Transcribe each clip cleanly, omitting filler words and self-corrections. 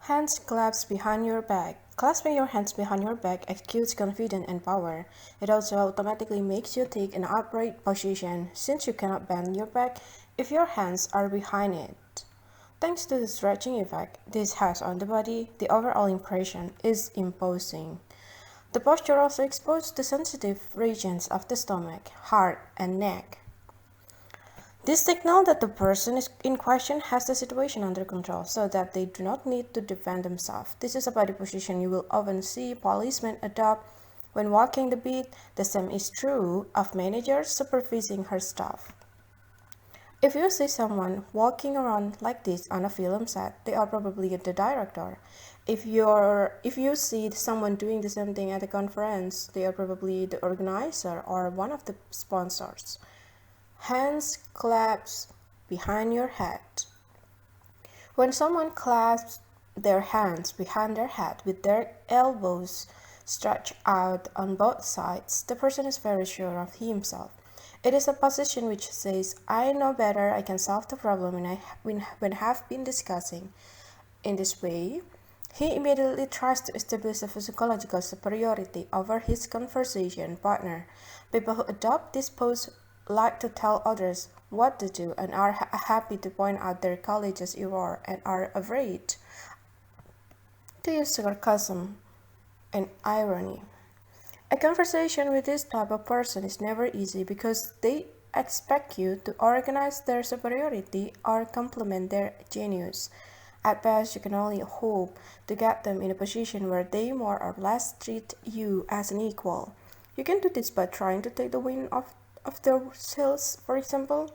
Hands clasped behind your back. Clasping your hands behind your back exudes confidence and power. It also automatically makes you take an upright position since you cannot bend your back if your hands are behind it. Thanks to the stretching effect this has on the body, the overall impression is imposing. The posture also exposes the sensitive regions of the stomach, heart, and neck. This signals that the person in question has the situation under control so that they do not need to defend themselves. This is a body position you will often see policemen adopt when walking the beat. The same is true of managers supervising her staff. If you see someone walking around like this on a film set, they are probably the director. If you see someone doing the same thing at a conference, they are probably the organizer or one of the sponsors. Hands clasped behind your head. When someone clasps their hands behind their head with their elbows stretched out on both sides, the person is very sure of himself. It is a position which says, I know better, I can solve the problem when have been discussing. In this way, he immediately tries to establish a physiological superiority over his conversation partner. People who adopt this pose like to tell others what to do and are happy to point out their colleagues' error and are afraid to use sarcasm and irony. A conversation with this type of person is never easy because they expect you to organize their superiority or complement their genius. At best, you can only hope to get them in a position where they more or less treat you as an equal. You can do this by trying to take the wind of their sails, for example,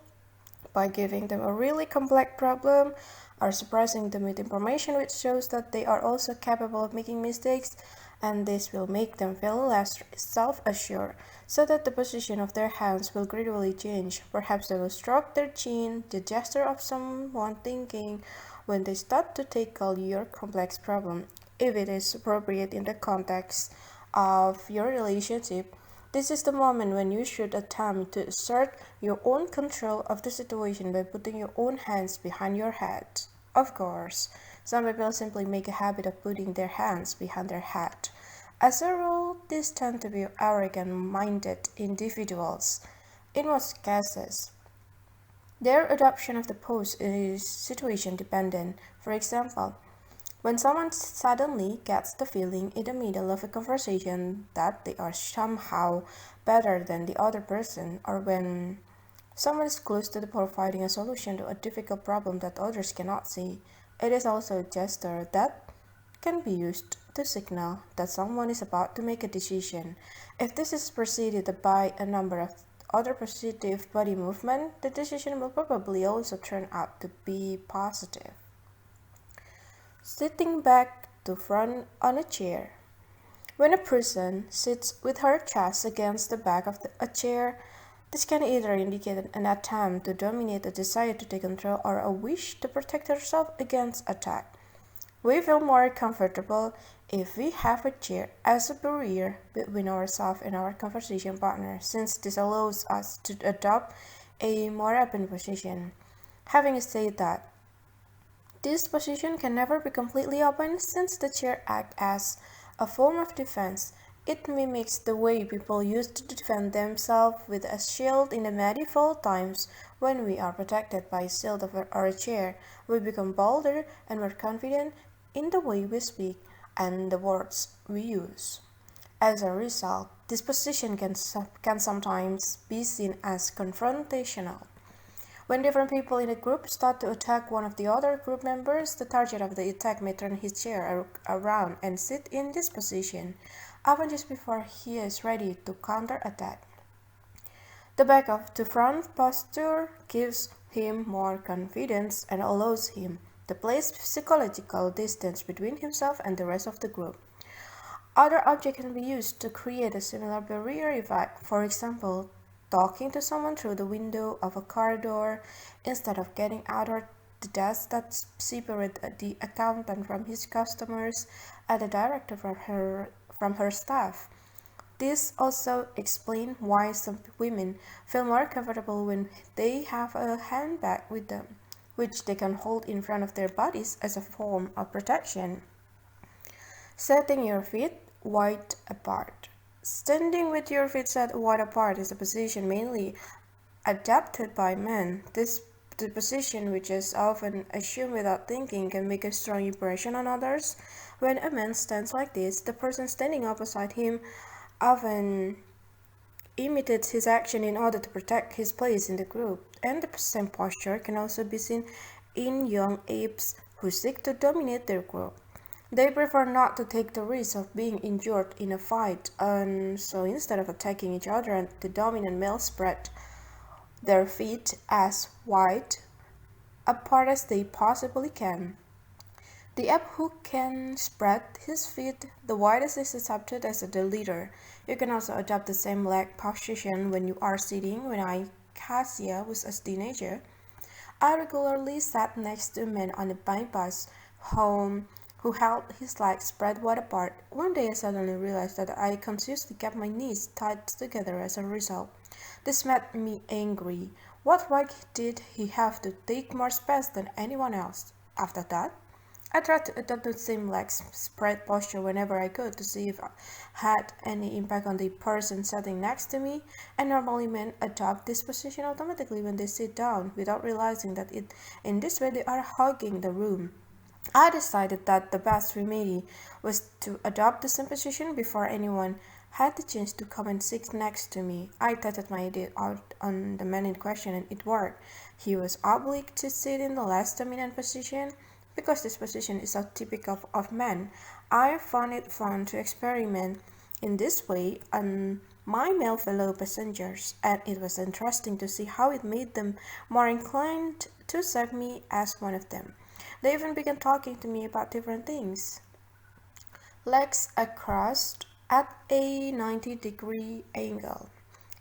by giving them a really complex problem or surprising them with information which shows that they are also capable of making mistakes, and this will make them feel less self-assured, so that the position of their hands will gradually change. Perhaps they will stroke their chin, the gesture of someone thinking when they start to tackle your complex problem, if it is appropriate in the context of your relationship. This is the moment when you should attempt to assert your own control of the situation by putting your own hands behind your head. Of course, some people simply make a habit of putting their hands behind their head. As a rule, these tend to be arrogant-minded individuals. In most cases, their adoption of the pose is situation dependent. For example, when someone suddenly gets the feeling in the middle of a conversation that they are somehow better than the other person, or when someone is close to providing a solution to a difficult problem that others cannot see, it is also a gesture that can be used to signal that someone is about to make a decision. If this is preceded by a number of other positive body movements, the decision will probably also turn out to be positive. Sitting back to front on a chair. When a person sits with her chest against the back of a chair, this can either indicate an attempt to dominate, a desire to take control, or a wish to protect herself against attack. We feel more comfortable if we have a chair as a barrier between ourselves and our conversation partner, since this allows us to adopt a more open position. Having said that, this position can never be completely open since the chair acts as a form of defense. It mimics the way people used to defend themselves with a shield in the medieval times. When we are protected by a shield or a chair, we become bolder and more confident in the way we speak and the words we use. As a result, this position can sometimes be seen as confrontational. When different people in a group start to attack one of the other group members, the target of the attack may turn his chair around and sit in this position, often just before he is ready to counterattack. The back of the front posture gives him more confidence and allows him to place psychological distance between himself and the rest of the group. Other objects can be used to create a similar barrier effect. For example, talking to someone through the window of a car door instead of getting out of the desk that separates the accountant from his customers and the director from her staff. This also explains why some women feel more comfortable when they have a handbag with them. which they can hold in front of their bodies as a form of protection. Setting your feet wide apart. Standing with your feet set wide apart is a position mainly adapted by men. The position, which is often assumed without thinking, can make a strong impression on others. When a man stands like this, the person standing opposite him often imitates his action in order to protect his place in the group, and the same posture can also be seen in young apes who seek to dominate their group. They prefer not to take the risk of being injured in a fight, and so instead of attacking each other, the dominant male spread their feet as wide apart as they possibly can. The ape who can spread his feet the widest is accepted as the leader. You can also adopt the same leg position when you are sitting. When Cassia was a teenager, I regularly sat next to a man on the bypass home who held his legs spread wide apart. One day I suddenly realized that I consciously kept my knees tight together as a result. This made me angry. What right did he have to take more space than anyone else? After that, I tried to adopt the same legs spread posture whenever I could to see if it had any impact on the person sitting next to me, and normally men adopt this position automatically when they sit down without realizing that in this way they are hogging the room. I decided that the best remedy was to adopt the same position before anyone had the chance to come and sit next to me. I tested my idea out on the man in question and it worked. He was obliged to sit in the less dominant position. Because this position is so typical of men, I found it fun to experiment in this way on my male fellow passengers, and it was interesting to see how it made them more inclined to accept me as one of them. They even began talking to me about different things. Legs across at a 90-degree angle.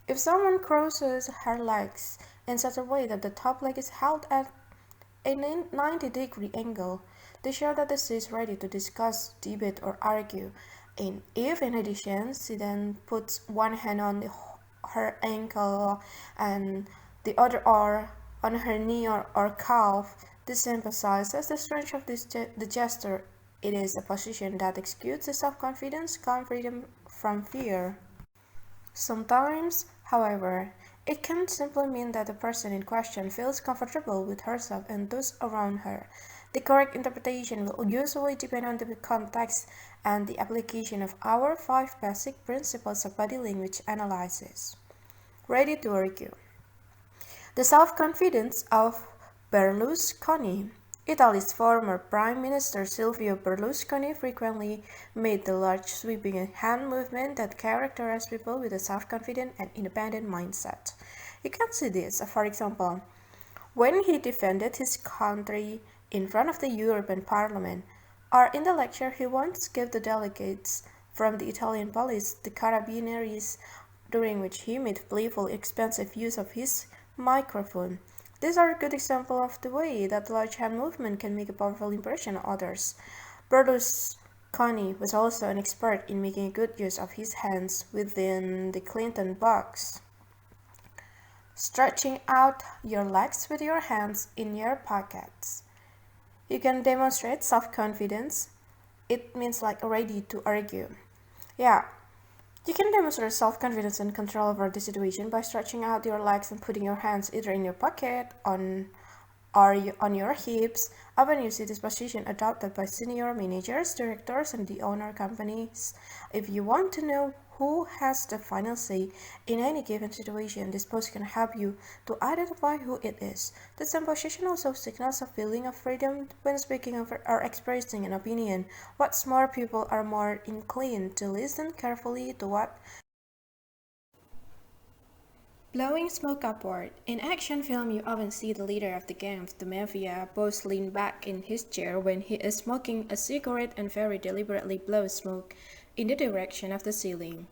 If someone crosses her legs in such a way that the top leg is held at a 90-degree angle, they show that she is ready to discuss, debate, or argue. And if, in addition, she then puts one hand on her ankle and the other arm on her knee or calf, this emphasizes the strength of the gesture. It is a position that exudes the self-confidence, calm freedom from fear. Sometimes, however, it can simply mean that the person in question feels comfortable with herself and those around her. The correct interpretation will usually depend on the context and the application of our 5 basic principles of body language analysis. Ready to argue. The self-confidence of Berlusconi. Italy's former Prime Minister Silvio Berlusconi frequently made the large sweeping hand movement that characterized people with a self-confident and independent mindset. You can see this, for example, when he defended his country in front of the European Parliament, or in the lecture he once gave the delegates from the Italian police, the Carabinieri, during which he made playful, expensive use of his microphone. These are a good example of the way that large hand movement can make a powerful impression on others. Berlusconi was also an expert in making good use of his hands within the Clinton box. Stretching out your legs with your hands in your pockets. You can demonstrate self-confidence. It means like ready to argue. Yeah, you can demonstrate self-confidence and control over the situation by stretching out your legs and putting your hands either in your pocket or on your hips. Often you see this position adopted by senior managers, directors, and the owner companies. If you want to know who has the final say in any given situation, this pose can help you to identify who it is. The same position also signals a feeling of freedom when speaking or expressing an opinion. What's more, people are more inclined to listen carefully to what blowing smoke upward. In action film, you often see the leader of the gang of the mafia both lean back in his chair when he is smoking a cigarette and very deliberately blow smoke in the direction of the ceiling.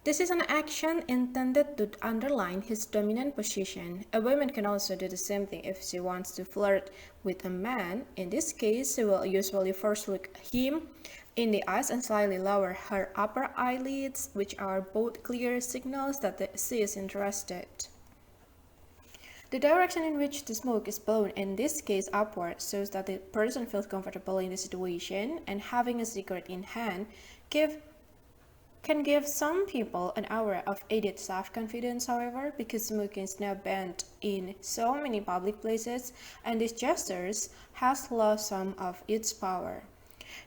This is an action intended to underline his dominant position. A woman can also do the same thing if she wants to flirt with a man. In this case, she will usually first look him in the eyes and slightly lower her upper eyelids, which are both clear signals that she is interested. The direction in which the smoke is blown, in this case upward, shows that the person feels comfortable in the situation, and having a cigarette in hand can give some people an aura of added self-confidence, however, because smoking is now banned in so many public places, and these gestures has lost some of its power.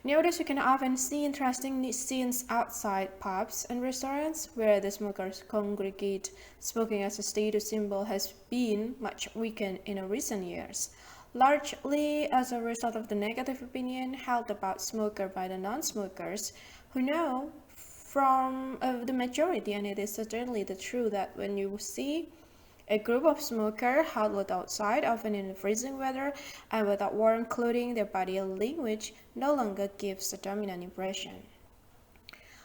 Nowadays, you can often see interesting scenes outside pubs and restaurants where the smokers congregate. Smoking as a status symbol has been much weakened in recent years, largely as a result of the negative opinion held about smoker by the non-smokers, who know from the majority, and it is certainly the truth that when you see a group of smokers huddled outside, often in the freezing weather and without warm clothing, their body language no longer gives a dominant impression.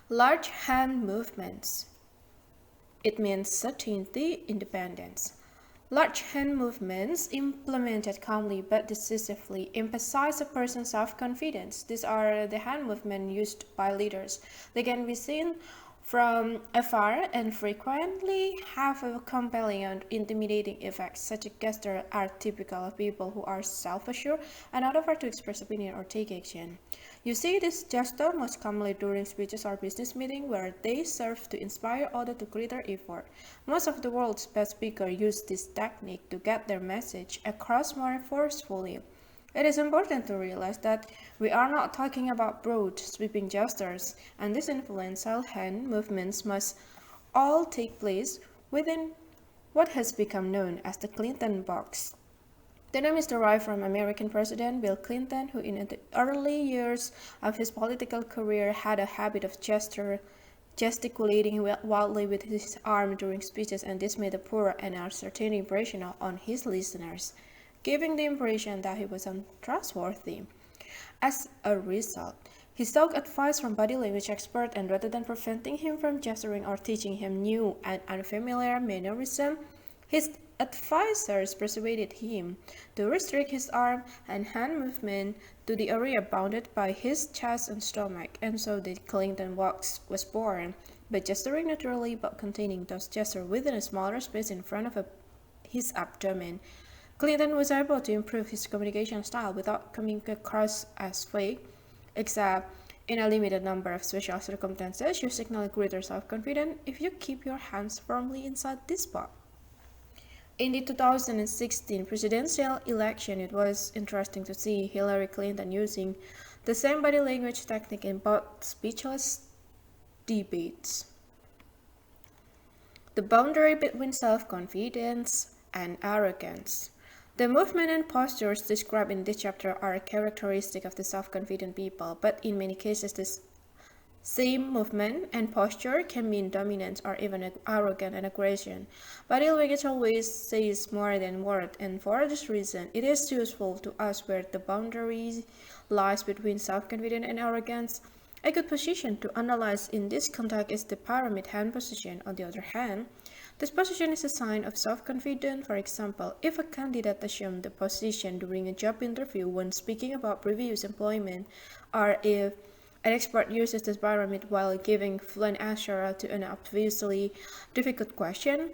Large hand movements. It means certainty, independence. Large hand movements, implemented calmly but decisively, emphasize a person's self-confidence. These are the hand movements used by leaders. They can be seen from afar and frequently have a compelling and intimidating effect. Such gestures are typical of people who are self-assured and not afraid to express opinion or take action. You see this gesture most commonly during speeches or business meetings where they serve to inspire others to greater effort. Most of the world's best speakers use this technique to get their message across more forcefully. It is important to realize that we are not talking about broad, sweeping gestures, and these influential hand movements must all take place within what has become known as the Clinton box. The name is derived from American President Bill Clinton, who in the early years of his political career had a habit of gesticulating wildly with his arm during speeches, and this made a poor and uncertain impression on his listeners, giving the impression that he was untrustworthy. As a result, he sought advice from body language experts, and rather than preventing him from gesturing or teaching him new and unfamiliar mannerisms, his advisors persuaded him to restrict his arm and hand movement to the area bounded by his chest and stomach, and so the Clinton box was born, by gesturing naturally but containing those gestures within a smaller space in front of his abdomen. Clinton was able to improve his communication style without coming across as fake, except in a limited number of special circumstances. You signal greater self-confidence if you keep your hands firmly inside this box. In the 2016 presidential election, it was interesting to see Hillary Clinton using the same body language technique in both speechless debates. The boundary between self-confidence and arrogance. The movement and postures described in this chapter are characteristic of the self-confident people, but in many cases this same movement and posture can mean dominance or even arrogance and aggression. Body language always says more than words, and for this reason, it is useful to us where the boundary lies between self-confidence and arrogance. A good position to analyze in this context is the pyramid hand position. On the other hand, this position is a sign of self-confidence. For example, if a candidate assumes the position during a job interview when speaking about previous employment, or if an expert uses this pyramid while giving fluent answer to an obviously difficult question.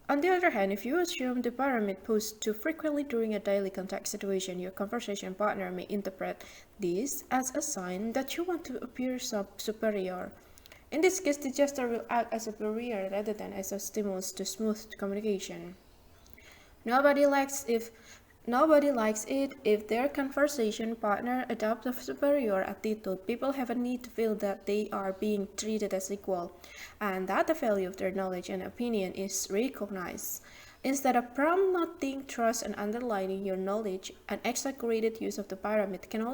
On the other hand, if you assume the pyramid posed too frequently during a daily contact situation, your conversation partner may interpret this as a sign that you want to appear superior. In this case, the gesture will act as a barrier rather than as a stimulus to smooth communication. Nobody likes it if their conversation partner adopts a superior attitude. People have a need to feel that they are being treated as equal, and that the value of their knowledge and opinion is recognized. Instead of promoting trust and underlining your knowledge, an exaggerated use of the pyramid can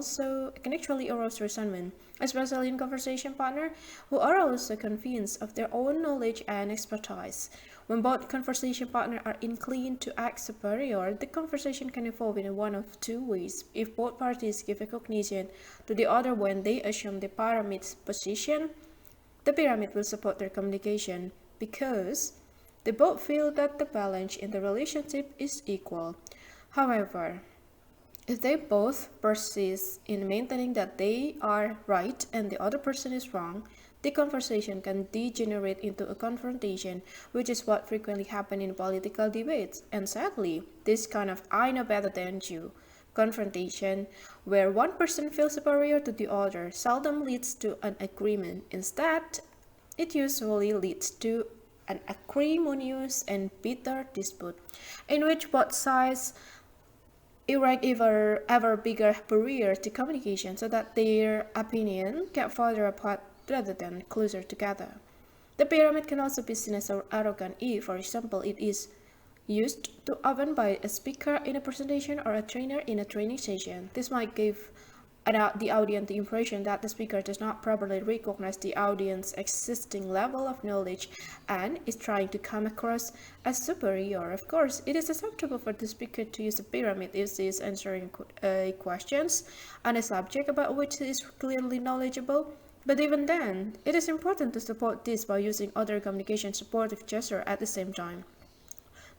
actually arouse resentment, especially in conversation partners who are also convinced of their own knowledge and expertise. When both conversation partners are inclined to act superior, the conversation can evolve in one of two ways. If both parties give recognition to the other when they assume the pyramid's position, the pyramid will support their communication because they both feel that the balance in the relationship is equal. However, if they both persist in maintaining that they are right and the other person is wrong, The conversation can degenerate into a confrontation, which is what frequently happens in political debates. And sadly, this kind of "I know better than you" confrontation, where one person feels superior to the other, seldom leads to an agreement. Instead, it usually leads to an acrimonious and bitter dispute, in which both sides erect ever bigger barrier to communication so that their opinion get farther apart rather than closer together. The pyramid can also be seen as arrogant if, for example, it is used too often by a speaker in a presentation or a trainer in a training session. This might give the audience the impression that the speaker does not properly recognize the audience's existing level of knowledge and is trying to come across as superior. Of course, it is acceptable for the speaker to use the pyramid if he is answering questions on a subject about which he is clearly knowledgeable. But even then, it is important to support this by using other communication supportive gestures at the same time.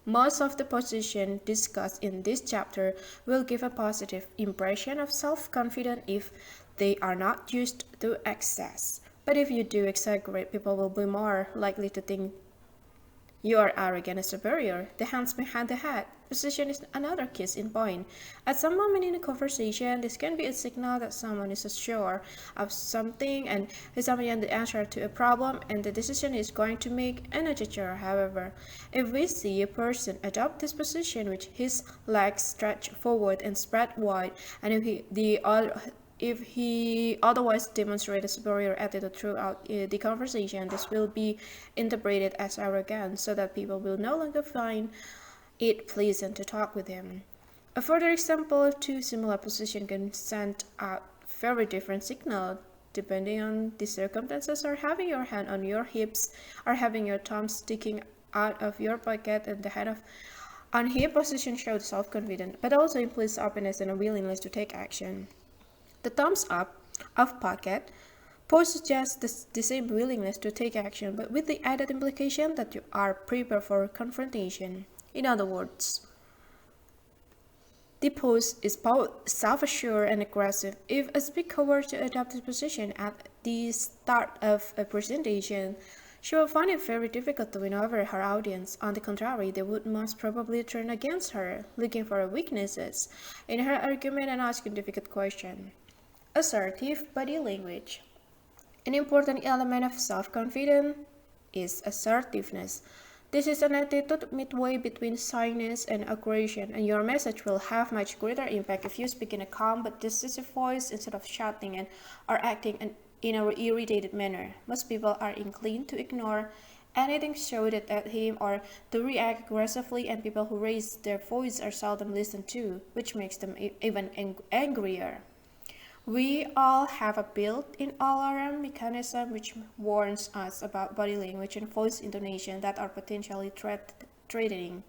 Most of the positions discussed in this chapter will give a positive impression of self-confidence if they are not used to excess. But if you do exaggerate, people will be more likely to think you are arrogant and superior. The hands behind the head position is another case in point. At some moment in a conversation, this can be a signal that someone is sure of something and is having the answer to a problem and the decision is going to make a gesture. However, if we see a person adopt this position with his legs stretched forward and spread wide, and if he otherwise demonstrates a superior attitude throughout the conversation, this will be interpreted as arrogance so that people will no longer find it pleasant to talk with him. A further example of two similar positions can send out very different signals depending on the circumstances, or having your hand on your hips, or having your thumb sticking out of your pocket, and the hand on hip position shows self-confidence, but also implies openness and a willingness to take action. The thumbs up of pocket pose suggests the same willingness to take action, but with the added implication that you are prepared for confrontation. In other words, the pose is both self-assured and aggressive. If a speaker were to adopt this position at the start of a presentation, she will find it very difficult to win over her audience. On the contrary, they would most probably turn against her, looking for weaknesses in her argument and asking difficult questions. Assertive body language. An important element of self-confidence is assertiveness. This is an attitude midway between shyness and aggression, and your message will have much greater impact if you speak in a calm but decisive voice instead of shouting and or acting in an irritated manner. Most people are inclined to ignore anything shouted at him or to react aggressively, and people who raise their voice are seldom listened to, which makes them even angrier. We all have a built-in alarm mechanism which warns us about body language and voice intonation that are potentially threatening.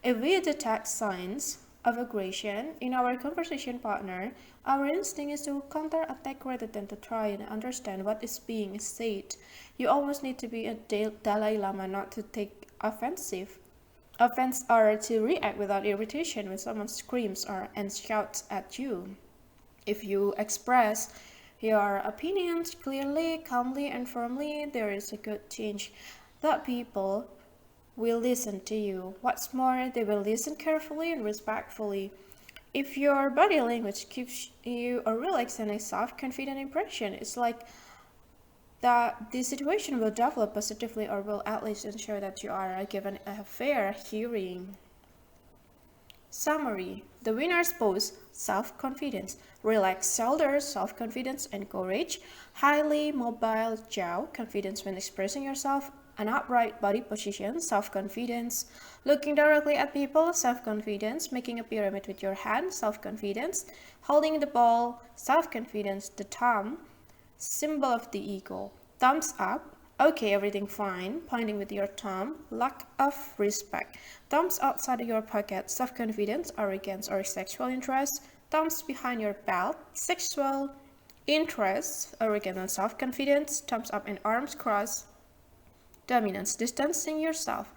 If we detect signs of aggression in our conversation partner, our instinct is to counterattack rather than to try and understand what is being said. You almost need to be a Dalai Lama not to take offense or to react without irritation when someone screams and shouts at you. If you express your opinions clearly, calmly, and firmly, there is a good chance that people will listen to you. What's more, they will listen carefully and respectfully. If your body language gives you a relaxed and a self-confident impression, it's like that the situation will develop positively, or will at least ensure that you are given a fair hearing. Summary. The winners pose self-confidence, relaxed shoulders, self-confidence and courage, highly mobile jaw, confidence when expressing yourself, an upright body position, self-confidence, looking directly at people, self-confidence, making a pyramid with your hand, self-confidence, holding the ball, self-confidence, the thumb, symbol of the ego, thumbs up, okay, everything fine, pointing with your thumb, lack of respect, thumbs outside your pocket, self-confidence, arrogance or sexual interest, thumbs behind your belt, sexual interest, arrogance and self-confidence, thumbs up and arms crossed, dominance, distancing yourself,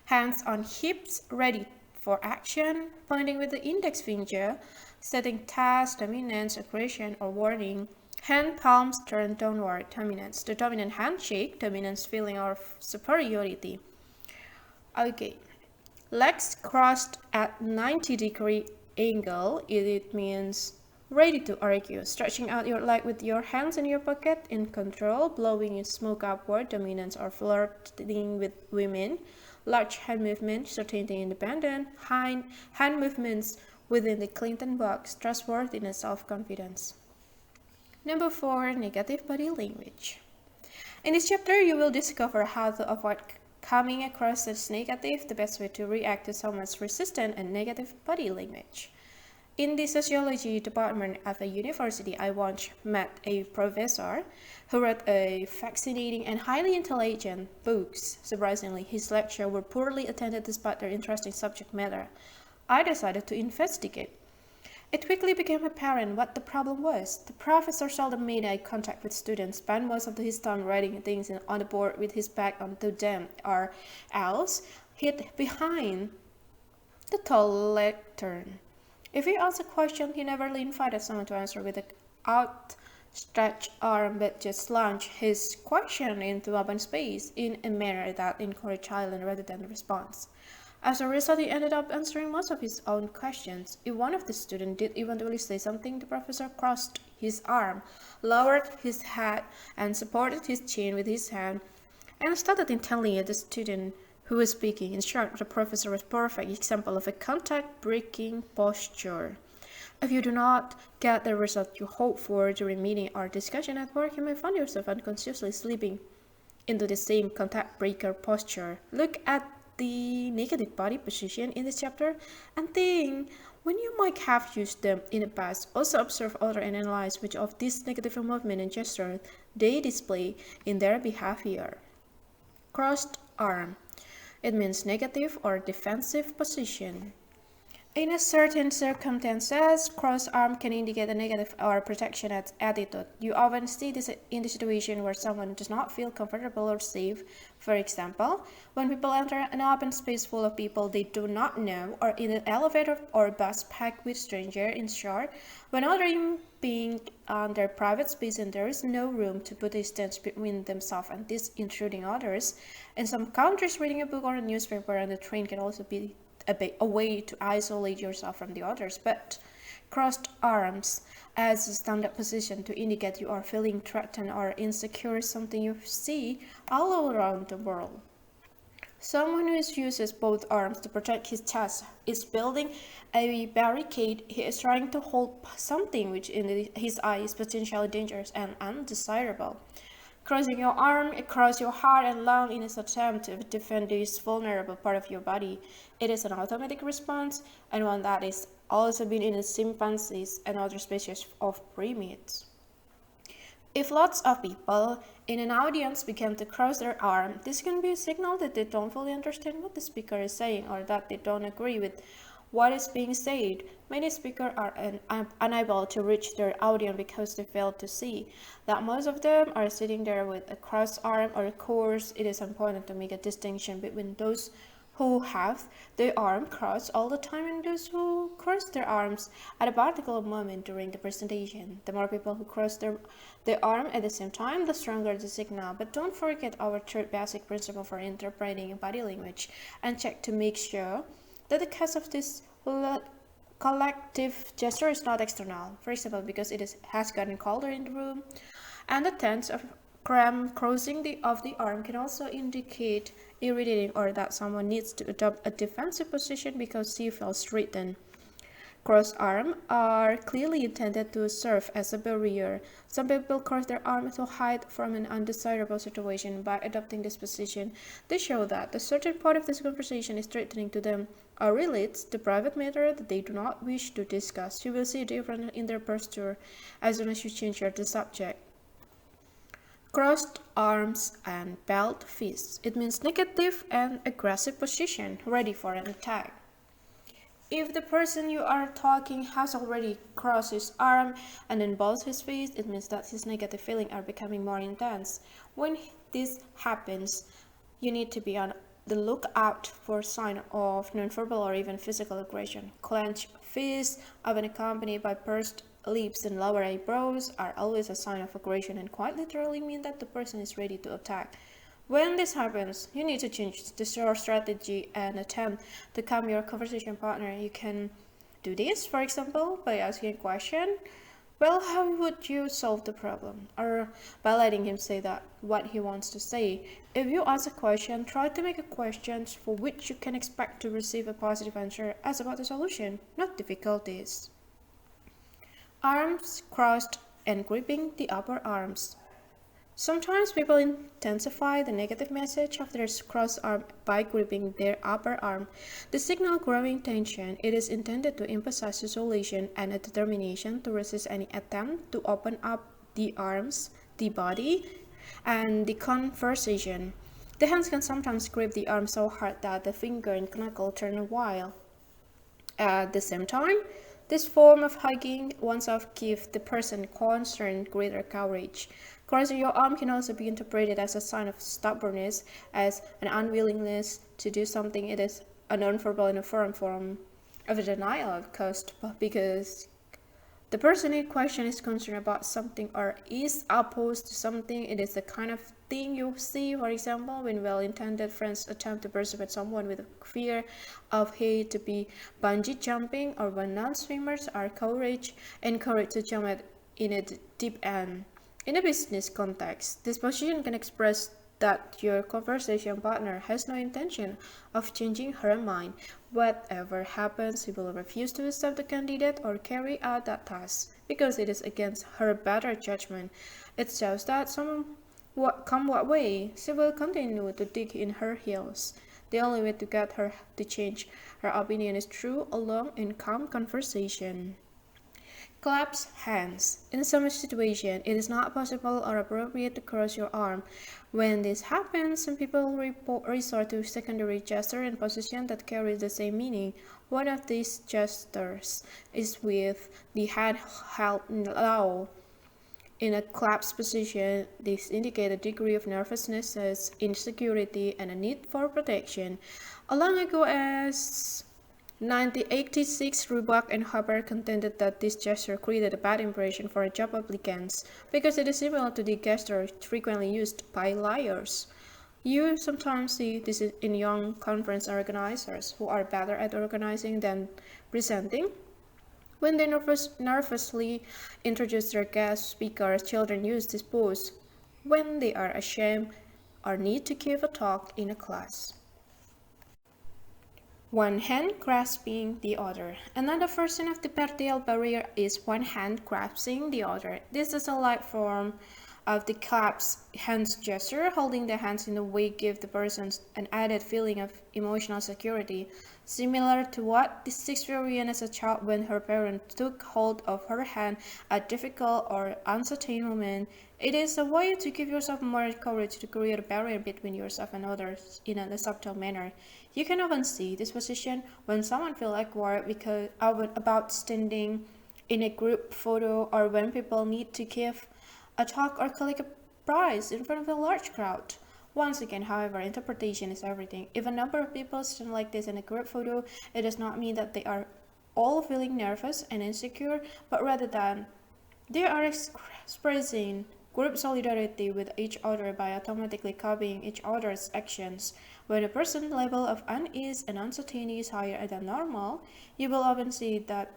hands on hips, ready for action, pointing with the index finger, setting task, dominance, aggression or warning, Hand palms turned downward, dominance. The dominant handshake, dominance feeling of superiority. Okay. Legs crossed at 90-degree angle, it means ready to argue. Stretching out your leg with your hands in your pocket, in control, blowing smoke upward, dominance or flirting with women. Large hand movements, certainty independent. Hand movements within the Clinton box, trustworthiness, self-confidence. Number 4, negative body language. In this chapter, you will discover how to avoid coming across as negative, the best way to react to someone's resistant and negative body language. In the sociology department at the university, I once met a professor who wrote a fascinating and highly intelligent books. Surprisingly, his lectures were poorly attended despite their interesting subject matter. I decided to investigate. It quickly became apparent what the problem was. The professor seldom made eye contact with students, spent most of his time writing things on the board with his back onto them, or else hid behind the tall lectern. If he asked a question, he never invited someone to answer with an outstretched arm, but just launched his question into open space in a manner that encouraged silence rather than response. As a result, he ended up answering most of his own questions. If one of the students did eventually say something, the professor crossed his arm, lowered his head, and supported his chin with his hand, and started intently at the student who was speaking. In short, the professor was a perfect example of a contact-breaking posture. If you do not get the result you hope for during meeting or discussion at work, you may find yourself unconsciously slipping into the same contact breaker posture. Look at the negative body position in this chapter and think when you might have used them in the past. Also observe other and analyze which of these negative movement and gestures they display in their behavior. Crossed arm. It means negative or defensive position. In a certain circumstances, crossed arm can indicate a negative or protectionist attitude. You often see this in the situation where someone does not feel comfortable or safe. For example, when people enter an open space full of people they do not know, or in an elevator or bus packed with strangers. In short, when others being on their private space and there is no room to put distance between themselves and this intruding others. In some countries, reading a book or a newspaper on the train can also be a way to isolate yourself from the others, but crossed arms as a standard position to indicate you are feeling threatened or insecure is something you see all around the world. Someone who uses both arms to protect his chest is building a barricade. He is trying to hold something which in his eye is potentially dangerous and undesirable. Crossing your arm across your heart and lung in an attempt to defend this vulnerable part of your body. It is an automatic response and one that is also been in chimpanzees and other species of primates. If lots of people in an audience begin to cross their arm, this can be a signal that they don't fully understand what the speaker is saying or that they don't agree with what is being said. Many speakers are unable to reach their audience because they fail to see that most of them are sitting there with a crossed arm. Or of course, it is important to make a distinction between those who have their arm crossed all the time and those who cross their arms at a particular moment during the presentation. The more people who cross their arm at the same time, the stronger the signal. But don't forget our third basic principle for interpreting body language and check to make sure that the cause of this collective gesture is not external. For example, because has gotten colder in the room, and the tense of crossing of the arm can also indicate irritating or that someone needs to adopt a defensive position because he feels threatened. Crossed arms are clearly intended to serve as a barrier. Some people cross their arm to hide from an undesirable situation. By adopting this position, they show that a certain part of this conversation is threatening to them or relates to private matter that they do not wish to discuss. You will see a difference in their posture as soon as you change the subject. Crossed arms and balled fists. It means negative and aggressive position, ready for an attack. If the person you are talking has already crossed his arm and then balls his fist, it means that his negative feelings are becoming more intense. When this happens, you need to be on the lookout for signs of nonverbal or even physical aggression. Clenched fists, often accompanied by pursed lips and lower eyebrows are always a sign of aggression and quite literally mean that the person is ready to attack. When this happens, you need to change your strategy and attempt to calm your conversation partner. You can do this, for example, by asking a question. Well, how would you solve the problem? Or by letting him say that what he wants to say. If you ask a question, try to make a question for which you can expect to receive a positive answer as about the solution, not difficulties. Arms crossed and gripping the upper arms. Sometimes people intensify the negative message of their crossed arm by gripping their upper arm. The signal growing tension, it is intended to emphasize isolation and a determination to resist any attempt to open up the arms, the body, and the conversation. The hands can sometimes grip the arm so hard that the finger and knuckle turn a while. At the same time, this form of hugging oneself gives the person concerned greater courage. Crossing your arm can also be interpreted as a sign of stubbornness, as an unwillingness to do something. It is a nonverbal and a firm form of a denial of cost because the person in question is concerned about something or is opposed to something. It is the kind of thing you see, for example, when well-intended friends attempt to persuade someone with fear of hate to be bungee jumping, or when non-swimmers are encouraged to jump in a deep end. In a business context, this position can express that your conversation partner has no intention of changing her mind. Whatever happens, he will refuse to accept the candidate or carry out that task because it is against her better judgment. It shows that come what way, she will continue to dig in her heels. The only way to get her to change her opinion is through a long and calm conversation. Clasp hands. In some situations, it is not possible or appropriate to cross your arm. When this happens, some people resort to secondary gesture and position that carry the same meaning. One of these gestures is with the hand held low. In a clasped position, this indicates a degree of nervousness, insecurity, and a need for protection. Long ago, as 1986, Reebok and Hubbard contended that this gesture created a bad impression for job applicants because it is similar to the gesture frequently used by liars. You sometimes see this in young conference organizers who are better at organizing than presenting. When they nervously introduce their guest speakers, children use this pose when they are ashamed or need to give a talk in a class. One hand grasping the other. Another version of the vertical barrier is one hand grasping the other. This is a light form of the clasped hands gesture. Holding the hands in a way gives the person an added feeling of emotional security, similar to what this experienced as a child when her parent took hold of her hand at difficult or uncertain moment. It is a way to give yourself more courage to create a barrier between yourself and others in a subtle manner. You can often see this position when someone feels awkward because about standing in a group photo, or when people need to give a talk or collect a prize in front of a large crowd. Once again, however, interpretation is everything. If a number of people stand like this in a group photo, it does not mean that they are all feeling nervous and insecure, but rather than they are expressing group solidarity with each other by automatically copying each other's actions. When a person's level of unease and uncertainty is higher than normal, you will often see that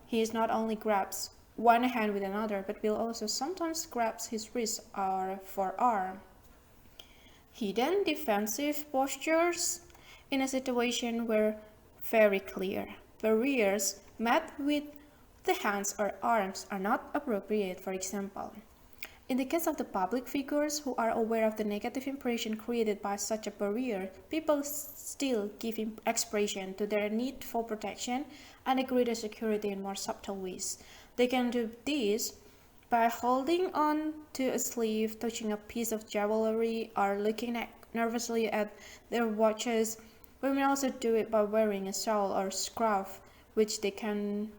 he is not only grabs one hand with another, but will also sometimes grabs his wrist or forearm. Hidden defensive postures in a situation where very clear barriers met with the hands or arms are not appropriate. For example, in the case of the public figures who are aware of the negative impression created by such a barrier, people still give expression to their need for protection and a greater security in more subtle ways. They can do this by holding on to a sleeve, touching a piece of jewelry, or looking nervously at their watches. Women also do it by wearing a shawl or scarf, which they can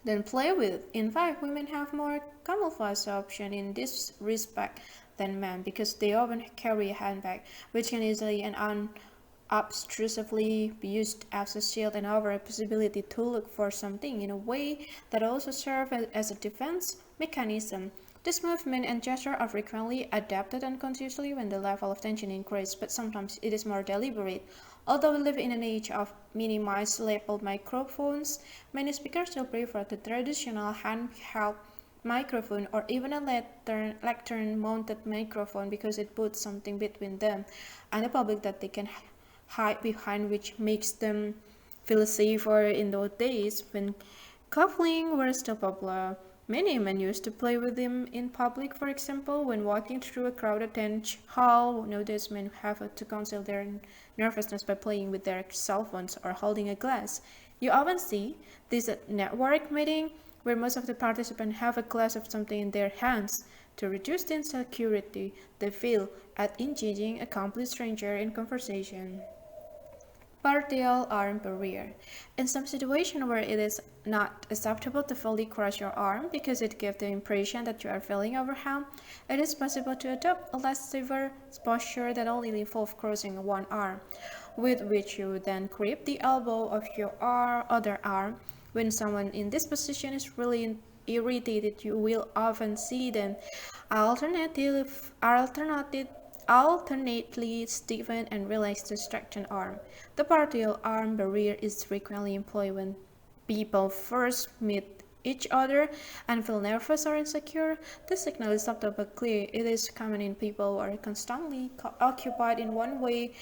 then play with. In fact, women have more camouflage option in this respect than men because they often carry a handbag, which can easily and obtrusively used as a shield and our possibility to look for something in a way that also serves as a defense mechanism. This movement and gesture are frequently adapted unconsciously when the level of tension increases, but sometimes it is more deliberate. Although we live in an age of minimized lapel microphones, many speakers still prefer the traditional handheld microphone or even a lectern mounted microphone because it puts something between them and the public that they can hide behind, which makes them feel safer. In those days when cufflinks were still popular, many men used to play with them in public. For example, when walking through a crowded dance hall, nowadays men have to conceal their nervousness by playing with their cell phones or holding a glass. You often see this at network meeting where most of the participants have a glass of something in their hands to reduce the insecurity they feel at engaging a complete stranger in conversation. Partial arm barrier. In some situations where it is not acceptable to fully cross your arm because it gives the impression that you are feeling overwhelmed, it is possible to adopt a less severe posture that only involves crossing one arm, with which you then grip the elbow of your other arm. When someone in this position is really irritated, you will often see them alternately stiffen and relax the straightened arm. The partial arm barrier is frequently employed when people first meet each other and feel nervous or insecure. The signal is subtle but clear. It is common in people who are constantly occupied in one way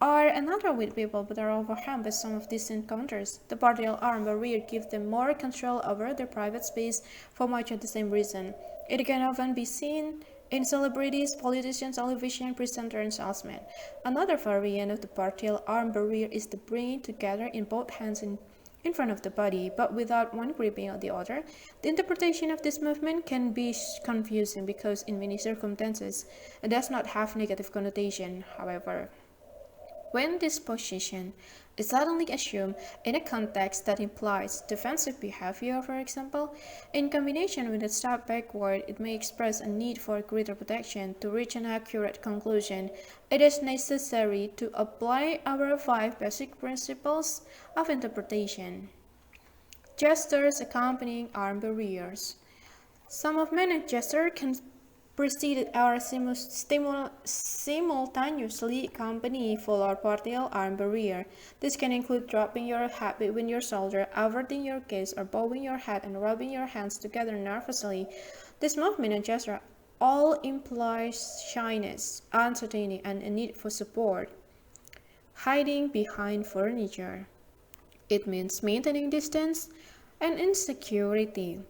or another with people but are overwhelmed by some of these encounters. The partial arm barrier gives them more control over their private space for much of the same reason. It can often be seen in celebrities, politicians, television presenters, and salesmen. Another variant of the partial arm barrier is the bringing together in both hands in front of the body, but without one gripping the other. The interpretation of this movement can be confusing because in many circumstances it does not have negative connotation. However, when this position is suddenly assumed in a context that implies defensive behavior, for example, in combination with a step backward, it may express a need for greater protection. To reach an accurate conclusion, it is necessary to apply our five basic principles of interpretation. Gestures accompanying arm barriers. Some of many gestures can precede or simultaneously accompany full or partial arm barrier. This can include dropping your head between your shoulders, averting your gaze, or bowing your head and rubbing your hands together nervously. This movement and gesture all implies shyness, uncertainty, and a need for support. Hiding behind furniture. It means maintaining distance and insecurity.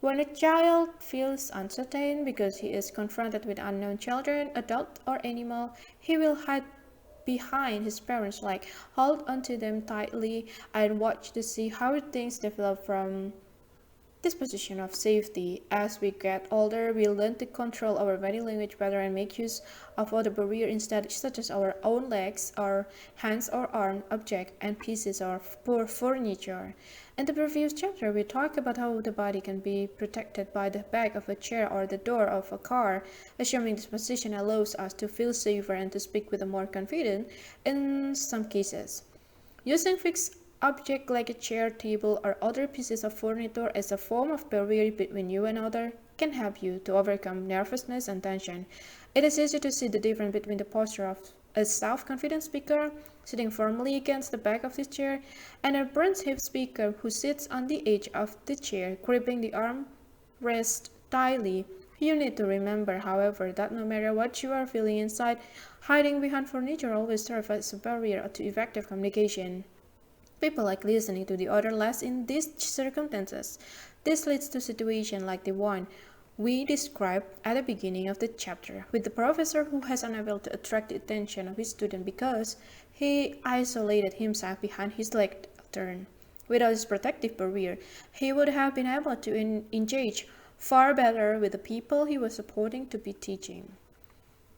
When a child feels uncertain because he is confronted with unknown children, adult or animal, he will hide behind his parents, like hold onto them tightly and watch to see how things develop from this position of safety. As we get older, we learn to control our body language better and make use of other barriers instead, such as our own legs, our hands or arm, objects, and pieces of poor furniture. In the previous chapter, we talked about how the body can be protected by the back of a chair or the door of a car. Assuming this position allows us to feel safer and to speak with more confidence in some cases. Using fixed objects like a chair, table, or other pieces of furniture as a form of barrier between you and others can help you to overcome nervousness and tension. It is easy to see the difference between the posture of a self-confident speaker sitting firmly against the back of the chair and a bronze-hip speaker who sits on the edge of the chair, gripping the armrest tightly. You need to remember, however, that no matter what you are feeling inside, hiding behind furniture always serves as a barrier to effective communication. People like listening to the other less in these circumstances. This leads to situations like the one we described at the beginning of the chapter, with the professor who has unable to attract the attention of his student because he isolated himself behind his lectern. Without his protective barrier, he would have been able to engage far better with the people he was supporting to be teaching.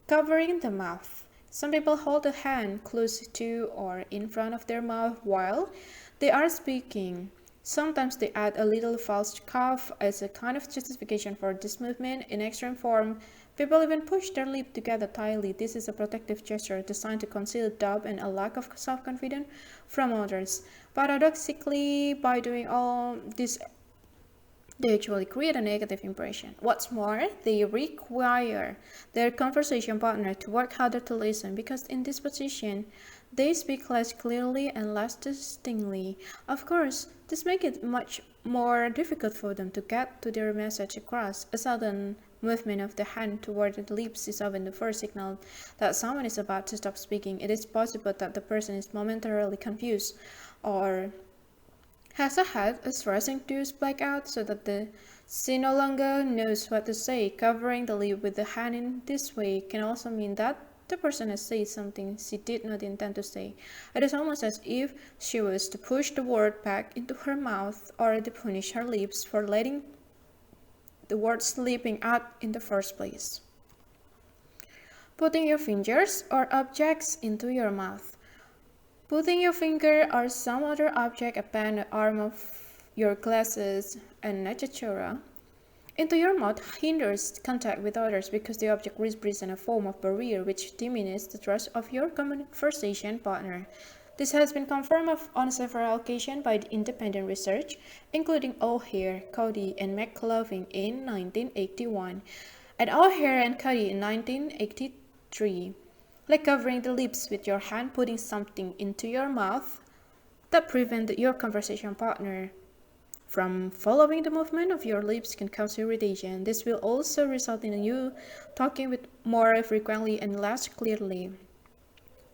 Covering the mouth. Some people hold a hand close to or in front of their mouth while they are speaking. Sometimes they add a little false cough as a kind of justification for this movement. In extreme form, people even push their lips together tightly. This is a protective gesture designed to conceal doubt and a lack of self-confidence from others. Paradoxically, by doing all this, they actually create a negative impression. What's more, they require their conversation partner to work harder to listen because in this position, they speak less clearly and less distinctly. Of course, this makes it much more difficult for them to get to their message across. A sudden movement of the hand toward the lips is often the first signal that someone is about to stop speaking. It is possible that the person is momentarily confused or has a head is rushing to black out so that she no longer knows what to say. Covering the lip with the hand in this way can also mean that the person has said something she did not intend to say. It is almost as if she was to push the word back into her mouth or to punish her lips for letting the word slipping out in the first place. Putting your fingers or objects into your mouth. Putting your finger or some other object, a pen, an arm of your glasses, and etc., into your mouth hinders contact with others because the object represents a form of barrier which diminishes the trust of your conversation partner. This has been confirmed on several occasions by independent research, including O'Hare, Cody, and McLaughlin in 1981, and O'Hare and Cody in 1983. Like covering the lips with your hand, putting something into your mouth that prevents your conversation partner from following the movement of your lips can cause irritation. This will also result in you talking with more frequently and less clearly.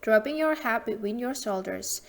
Dropping your head between your shoulders.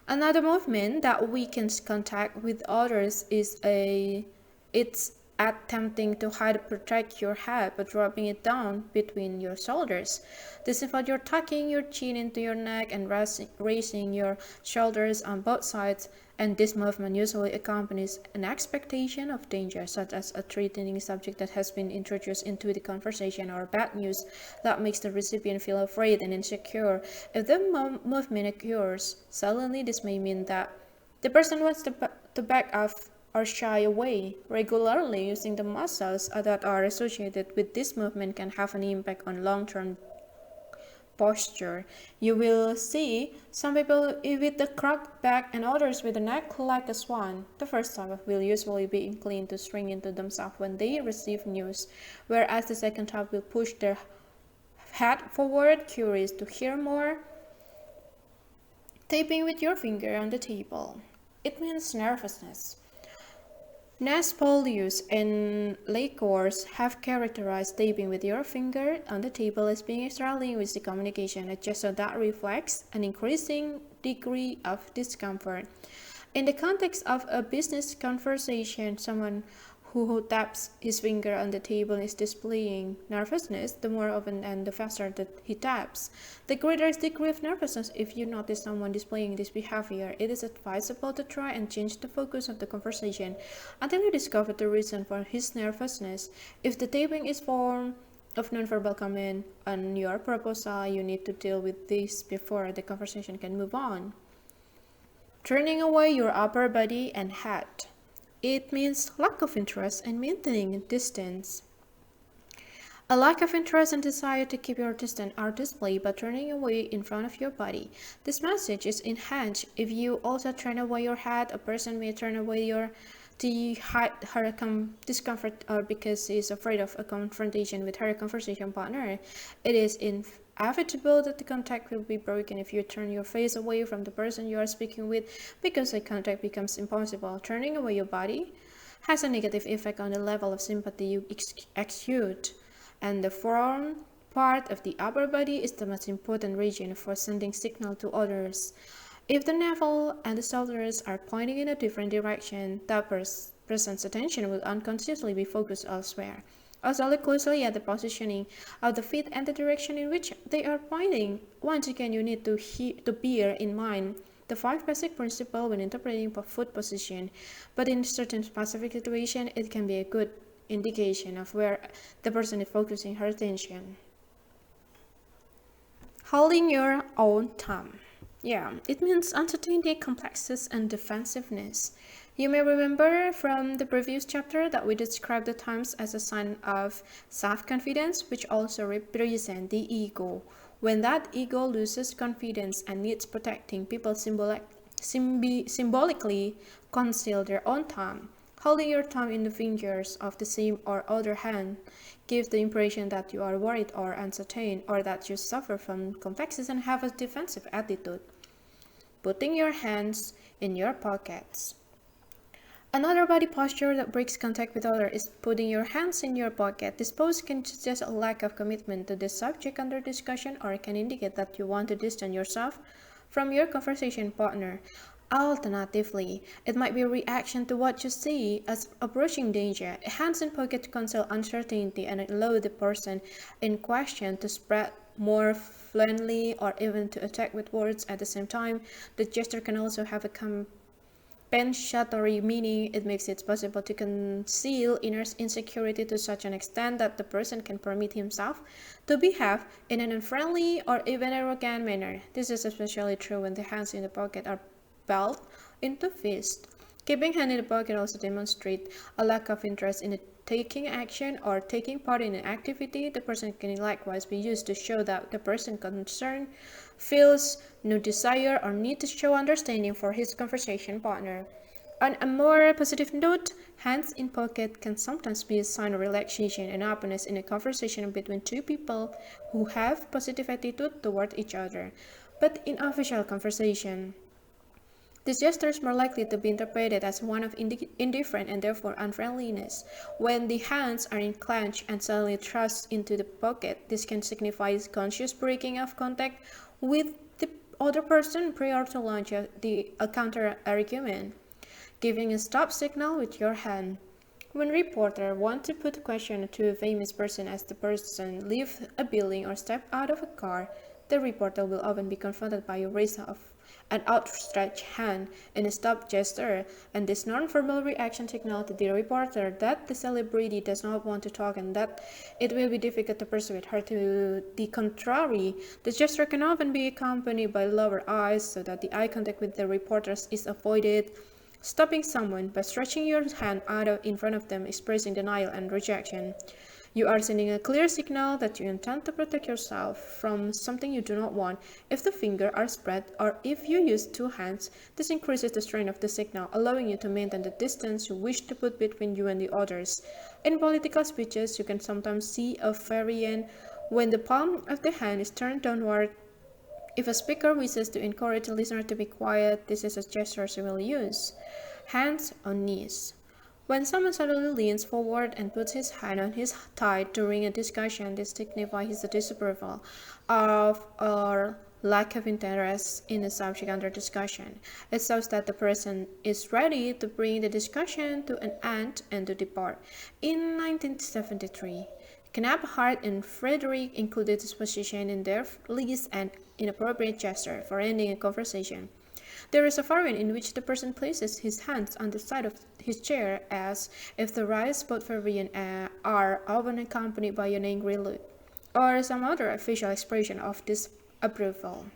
Another movement that weakens contact with others is it's attempting to hide or protect your head by dropping it down between your shoulders. This involves you tucking your chin into your neck and raising your shoulders on both sides, and this movement usually accompanies an expectation of danger, such as a threatening subject that has been introduced into the conversation or bad news that makes the recipient feel afraid and insecure. If the movement occurs suddenly, this may mean that the person wants to back off or shy away. Regularly using the muscles that are associated with this movement can have an impact on long-term posture. You will see some people with the crooked back and others with a neck like a swan. The first type will usually be inclined to shrink into themselves when they receive news, whereas the second type will push their head forward, curious to hear more. Tapping with your finger on the table. It means nervousness. Nez Polius and Lakors have characterized tapping with your finger on the table as being extra-linguistic communication, a gesture that reflects an increasing degree of discomfort. In the context of a business conversation, someone who taps his finger on the table is displaying nervousness. The more often and the faster that he taps, the greater his degree of nervousness. If you notice someone displaying this behavior, it is advisable to try and change the focus of the conversation until you discover the reason for his nervousness. If the tapping is form of nonverbal comment on your proposal, you need to deal with this before the conversation can move on. Turning away your upper body and head. It means lack of interest and maintaining distance. A lack of interest and desire to keep your distance are displayed by turning away in front of your body. This message is enhanced if you also turn away your head. A person may turn away to hide her discomfort or because she is afraid of a confrontation with her conversation partner. It is inevitable that the contact will be broken if you turn your face away from the person you are speaking with because eye contact becomes impossible. Turning away your body has a negative effect on the level of sympathy you exude, and the front part of the upper body is the most important region for sending signal to others. If the navel and the shoulders are pointing in a different direction, that person's attention will unconsciously be focused elsewhere. Also look closely at the positioning of the feet and the direction in which they are pointing. Once again, you need to bear in mind the 5 basic principles when interpreting foot position, but in certain specific situations, it can be a good indication of where the person is focusing her attention. Holding your own thumb. Yeah, it means uncertainty, complexity, and defensiveness. You may remember from the previous chapter that we described the thumbs as a sign of self-confidence, which also represent the ego. When that ego loses confidence and needs protecting, people symbolically conceal their own thumb. Holding your thumb in the fingers of the same or other hand gives the impression that you are worried or uncertain, or that you suffer from complexes and have a defensive attitude. Putting your hands in your pockets. Another body posture that breaks contact with others is putting your hands in your pocket. This pose can suggest a lack of commitment to the subject under discussion, or it can indicate that you want to distance yourself from your conversation partner. Alternatively, it might be a reaction to what you see as approaching danger. Hands in pocket conceal uncertainty and allow the person in question to spread more fluently or even to attack with words at the same time. The gesture can also have a compensatory meaning. It makes it possible to conceal inner insecurity to such an extent that the person can permit himself to behave in an unfriendly or even arrogant manner. This is especially true when the hands in the pocket are balled into fist. Keeping hand in the pocket also demonstrates a lack of interest in taking action or taking part in an activity. The person can likewise be used to show that the person concerned feels no desire or need to show understanding for his conversation partner. On a more positive note, hands in pocket can sometimes be a sign of relaxation and openness in a conversation between two people who have positive attitude toward each other. But in official conversation, this gesture is more likely to be interpreted as one of indifference and therefore unfriendliness. When the hands are clenched and suddenly thrust into the pocket, this can signify conscious breaking of contact with the other person prior to launch the counter argument, giving a stop signal with your hand. When reporters want to put a question to a famous person as the person leaves a building or steps out of a car, the reporter will often be confronted by a raise of an outstretched hand and a stop gesture, and this non-verbal reaction signals to the reporter that the celebrity does not want to talk and that it will be difficult to persuade her to the contrary. The gesture can often be accompanied by lowered eyes so that the eye contact with the reporters is avoided. Stopping someone by stretching your hand out in front of them, expressing denial and rejection. You are sending a clear signal that you intend to protect yourself from something you do not want. If the fingers are spread or if you use two hands, this increases the strength of the signal, allowing you to maintain the distance you wish to put between you and the others. In political speeches, you can sometimes see a variant when the palm of the hand is turned downward. If a speaker wishes to encourage a listener to be quiet, this is a gesture she will use. Hands on knees. When someone suddenly leans forward and puts his hand on his thigh during a discussion, this signifies his disapproval of or lack of interest in the subject under discussion. It shows that the person is ready to bring the discussion to an end and to depart. In 1973, Knapp, Hart, and Frederick included this position in their list an inappropriate gesture for ending a conversation. There is a variant in which the person places his hands on the side of his chair as if the rise both variant are often accompanied by an angry look or some other official expression of disapproval.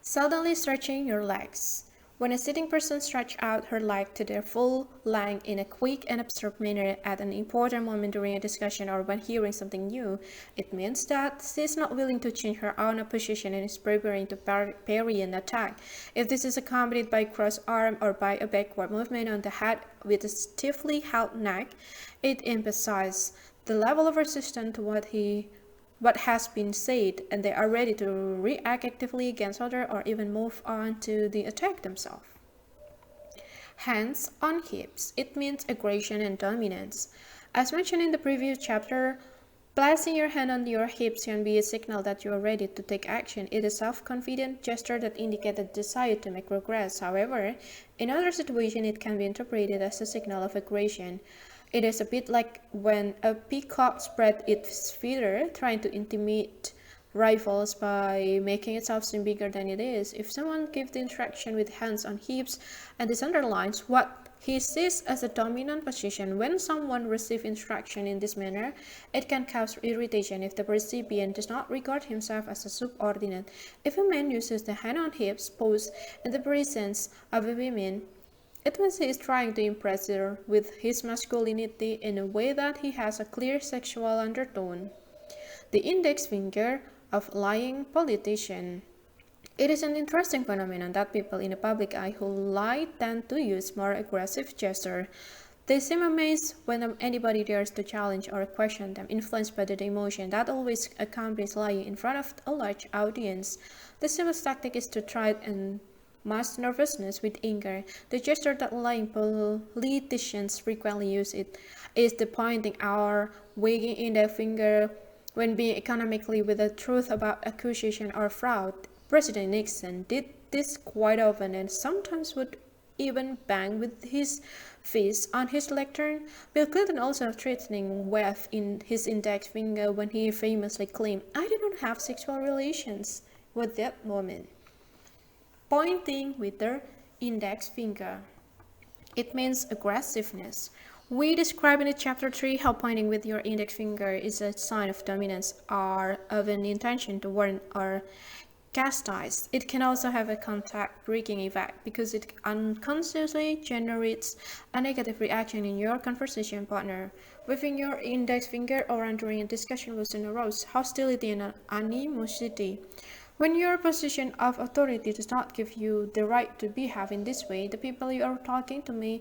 Suddenly stretching your legs. When a sitting person stretches out her leg to their full length in a quick and absurd manner at an important moment during a discussion or when hearing something new, it means that she is not willing to change her own position and is preparing to parry an attack. If this is accompanied by crossed arm or by a backward movement on the head with a stiffly held neck, it emphasizes the level of resistance to what has been said, and they are ready to react actively against others or even move on to the attack themselves. Hands on hips. It means aggression and dominance. As mentioned in the previous chapter, placing your hand on your hips can be a signal that you are ready to take action. It is a self-confident gesture that indicates a desire to make progress. However, in other situations, it can be interpreted as a signal of aggression. It is a bit like when a peacock spreads its feathers, trying to intimidate rivals by making itself seem bigger than it is. If someone gives the instruction with hands on hips, and this underlines what he sees as a dominant position, when someone receives instruction in this manner, it can cause irritation if the recipient does not regard himself as a subordinate. If a man uses the hand on hips pose in the presence of a woman, It means he is trying to impress her with his masculinity in a way that he has a clear sexual undertone. The index finger of lying politician. It is an interesting phenomenon that people in the public eye who lie tend to use more aggressive gestures. They seem amazed when anybody dares to challenge or question them, influenced by the emotion that always accompanies lying in front of a large audience. The simplest tactic is to try and mask nervousness with anger. The gesture that lying politicians frequently use it is the pointing or wagging in the finger when being economically with the truth about accusation or fraud. President Nixon did this quite often and sometimes would even bang with his fist on his lectern. Bill Clinton also threatening waved in his index finger when he famously claimed, "I did not have sexual relations" with that woman. Pointing with their index finger. It means aggressiveness. We describe in chapter 3 how pointing with your index finger is a sign of dominance or of an intention to warn or chastise. It can also have a contact breaking effect because it unconsciously generates a negative reaction in your conversation partner. Waving your index finger around during a discussion will soon arouse hostility and animosity. When your position of authority does not give you the right to behave in this way, the people you are talking to may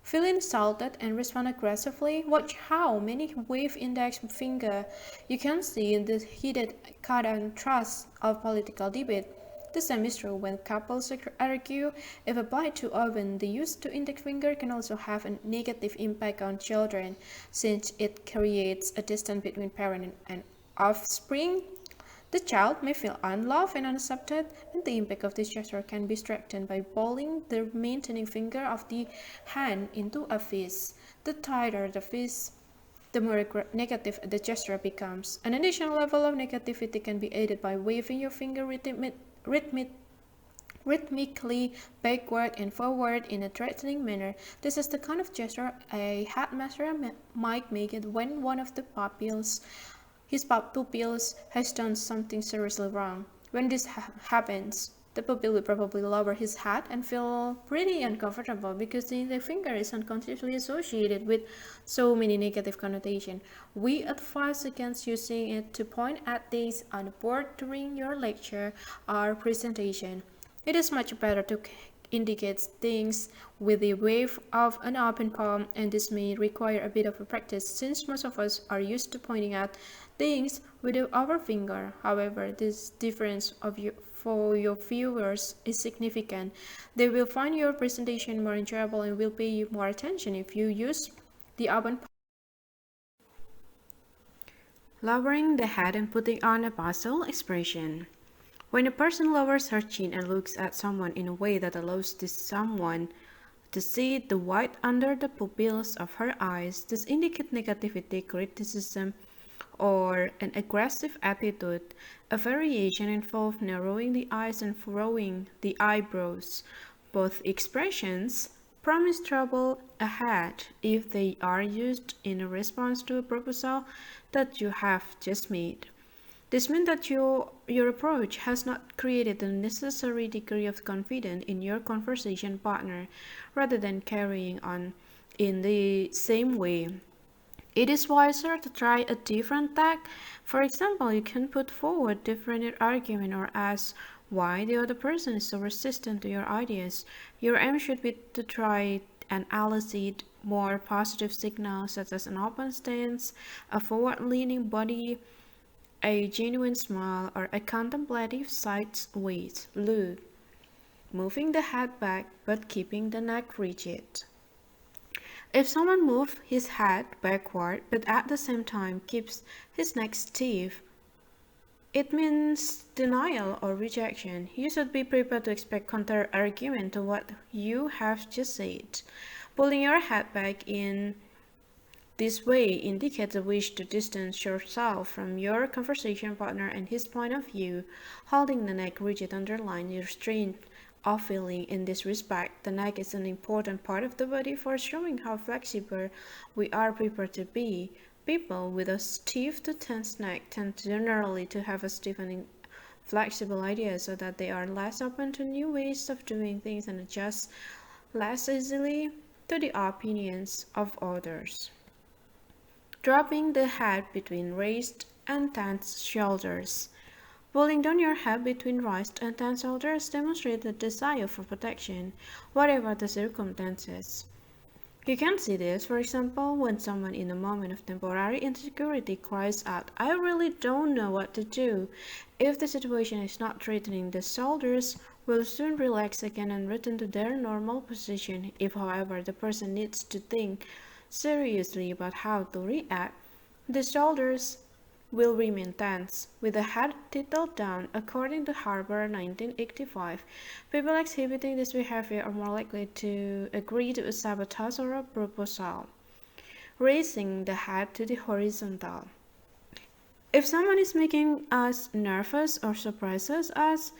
feel insulted and respond aggressively. Watch how many wave index finger you can see in the heated contrast of political debate. The same is true when couples argue. If applied too often, the use of index finger can also have a negative impact on children, since it creates a distance between parent and offspring. The child may feel unloved and unaccepted, and the impact of this gesture can be strengthened by balling the maintaining finger of the hand into a fist. The tighter the fist, the more negative the gesture becomes. An additional level of negativity can be aided by waving your finger rhythmically backward and forward in a threatening manner. This is the kind of gesture a headmaster might make it when one of the his pupils has done something seriously wrong. When this happens, the pupil will probably lower his head and feel pretty uncomfortable because the finger is unconsciously associated with so many negative connotations. We advise against using it to point at things on the board during your lecture or presentation. It is much better to indicate things with the wave of an open palm, and this may require a bit of a practice since most of us are used to pointing at things with our finger. However, this difference for your viewers is significant. They will find your presentation more enjoyable and will pay you more attention if you use the open palm. Lowering the head and putting on a puzzled expression. When a person lowers her chin and looks at someone in a way that allows this someone to see the white under the pupils of her eyes, this indicates negativity, criticism, or an aggressive attitude. A variation involves narrowing the eyes and furrowing the eyebrows. Both expressions promise trouble ahead if they are used in response to a proposal that you have just made. This means that your approach has not created the necessary degree of confidence in your conversation partner. Rather than carrying on in the same way, it is wiser to try a different tack. For example, you can put forward different argument or ask why the other person is so resistant to your ideas. Your aim should be to try and elicit more positive signals such as an open stance, a forward-leaning body, a genuine smile, or a contemplative sideways look, moving the head back but keeping the neck rigid. If someone moves his head backward but at the same time keeps his neck stiff, it means denial or rejection. You should be prepared to expect counter-argument to what you have just said. Pulling your head back in this way indicates a wish to distance yourself from your conversation partner and his point of view. Holding the neck rigid underlines your strength of feeling. In this respect, the neck is an important part of the body for showing how flexible we are prepared to be. People with a stiff to tense neck tend generally to have a stiff and flexible idea so that they are less open to new ways of doing things and adjust less easily to the opinions of others. Dropping the head between raised and tense shoulders. Pulling down your head between raised and tense shoulders demonstrates a desire for protection, whatever the circumstances. You can see this, for example, when someone in a moment of temporary insecurity cries out, "I really don't know what to do." If the situation is not threatening, the shoulders will soon relax again and return to their normal position. If, however, the person needs to think seriously about how to react, the shoulders will remain tense, with the head tilted down. According to Harbour 1985, people exhibiting this behavior are more likely to agree to a sabotage or a proposal, raising the head to the horizontal. If someone is making us nervous or surprises us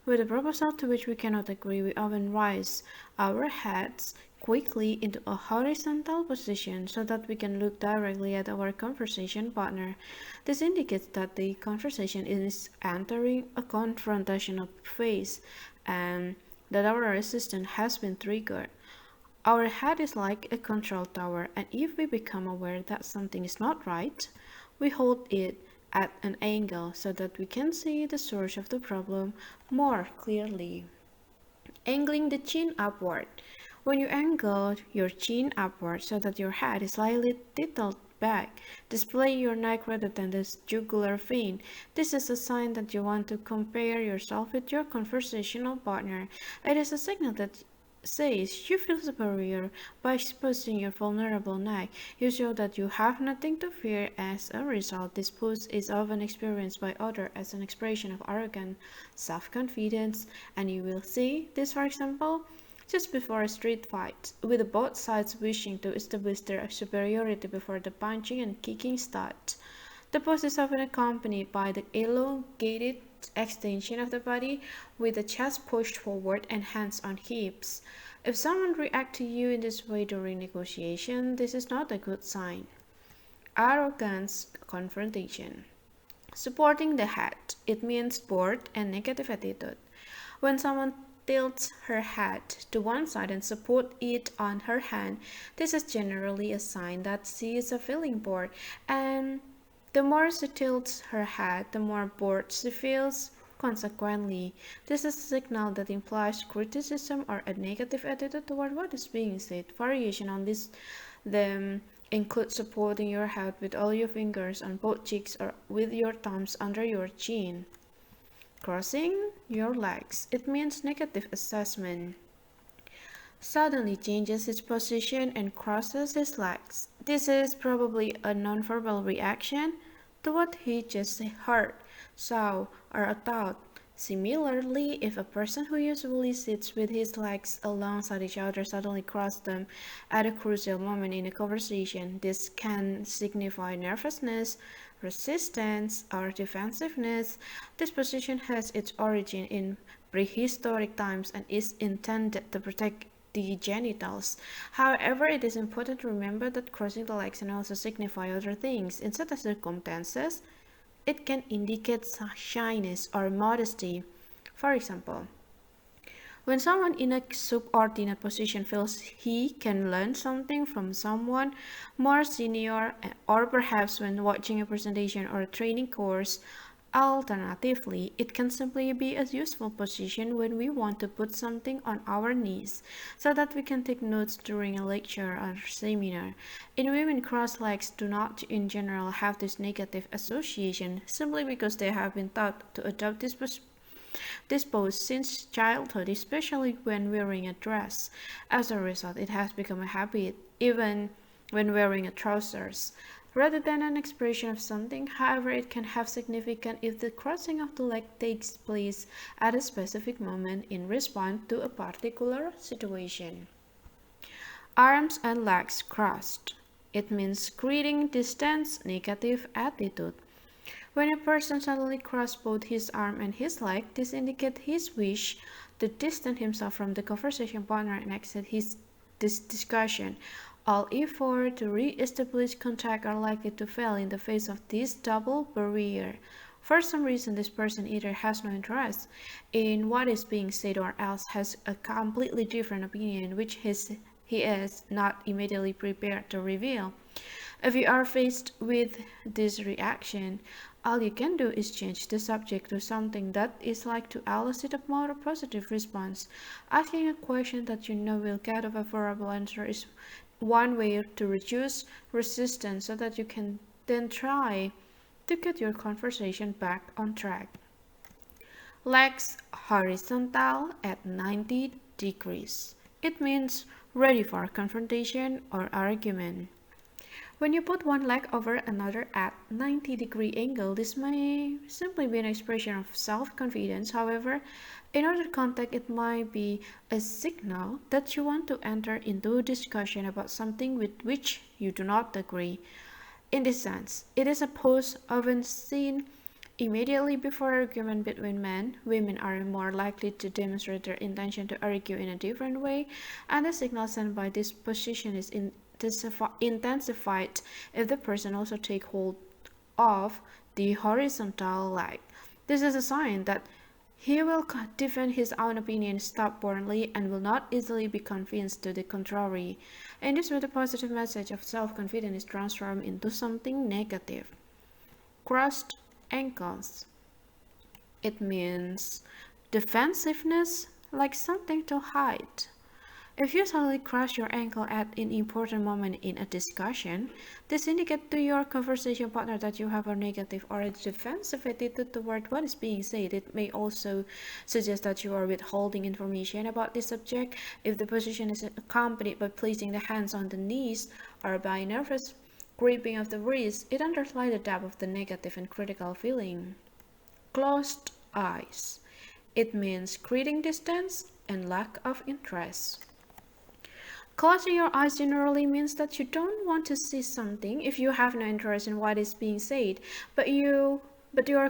with a proposal to which we cannot agree, we often raise our heads quickly into a horizontal position so that we can look directly at our conversation partner. This indicates that the conversation is entering a confrontational phase and that our resistance has been triggered. Our head is like a control tower, and if we become aware that something is not right, we hold it at an angle so that we can see the source of the problem more clearly. Angling the chin upward. When you angle your chin upward so that your head is slightly tilted back, display your neck rather than the jugular vein. This is a sign that you want to compare yourself with your conversational partner. It is a signal that says you feel superior. By exposing your vulnerable neck, you show that you have nothing to fear. As a result, this pose is often experienced by others as an expression of arrogant self-confidence, and you will see this, for example, just before a street fight, with both sides wishing to establish their superiority before the punching and kicking start. The pose is often accompanied by the elongated extension of the body, with the chest pushed forward and hands on hips. If someone reacts to you in this way during negotiation, this is not a good sign. Arrogance confrontation. Supporting the head. It means bored and negative attitude. When someone tilts her head to one side and supports it on her hand, this is generally a sign that she is feeling bored, and the more she tilts her head, the more bored she feels. Consequently, this is a signal that implies criticism or a negative attitude toward what is being said. Variation on this them include supporting your head with all your fingers on both cheeks or with your thumbs under your chin. Crossing your legs. It means negative assessment. Suddenly changes his position and crosses his legs. This is probably a nonverbal reaction to what he just heard, saw, or thought. Similarly, if a person who usually sits with his legs alongside each other suddenly crosses them at a crucial moment in a conversation, this can signify nervousness, resistance, or defensiveness. This position has its origin in prehistoric times and is intended to protect the genitals. However, it is important to remember that crossing the legs can also signify other things. In certain circumstances, it can indicate shyness or modesty. For example, when someone in a subordinate position feels he can learn something from someone more senior, or perhaps when watching a presentation or a training course. Alternatively, it can simply be a useful position when we want to put something on our knees so that we can take notes during a lecture or seminar. In women, crossed legs do not in general have this negative association simply because they have been taught to adopt this pose since childhood, especially when wearing a dress. As a result, it has become a habit, even when wearing a trousers. Rather than an expression of something, however, it can have significance if the crossing of the leg takes place at a specific moment in response to a particular situation. Arms and legs crossed. It means creating distance, negative attitude. When a person suddenly crosses both his arm and his leg, this indicates his wish to distance himself from the conversation partner and exit this discussion. All efforts to re-establish contact are likely to fail in the face of this double barrier. For some reason, this person either has no interest in what is being said or else has a completely different opinion which he is not immediately prepared to reveal. If you are faced with this reaction, all you can do is change the subject to something that is like to elicit a more positive response. Asking a question that you know will get a favorable answer is one way to reduce resistance so that you can then try to get your conversation back on track. Legs horizontal at 90 degrees. It means ready for confrontation or argument. When you put one leg over another at 90-degree angle, this may simply be an expression of self-confidence. However, in other context, it might be a signal that you want to enter into a discussion about something with which you do not agree. In this sense, it is a pose often seen immediately before argument between men. Women are more likely to demonstrate their intention to argue in a different way, and the signal sent by this position is intensified if the person also takes hold of the horizontal leg. This is a sign that he will defend his own opinion stubbornly and will not easily be convinced to the contrary. In this way, the positive message of self-confidence is transformed into something negative. Crossed ankles. It means defensiveness, like something to hide. If you suddenly cross your ankle at an important moment in a discussion, this indicates to your conversation partner that you have a negative or a defensive attitude toward what is being said. It may also suggest that you are withholding information about the subject. If the position is accompanied by placing the hands on the knees or by nervous gripping of the wrist, it underlies the depth of the negative and critical feeling. Closed eyes. It means creating distance and lack of interest. Closing your eyes generally means that you don't want to see something if you have no interest in what is being said, but your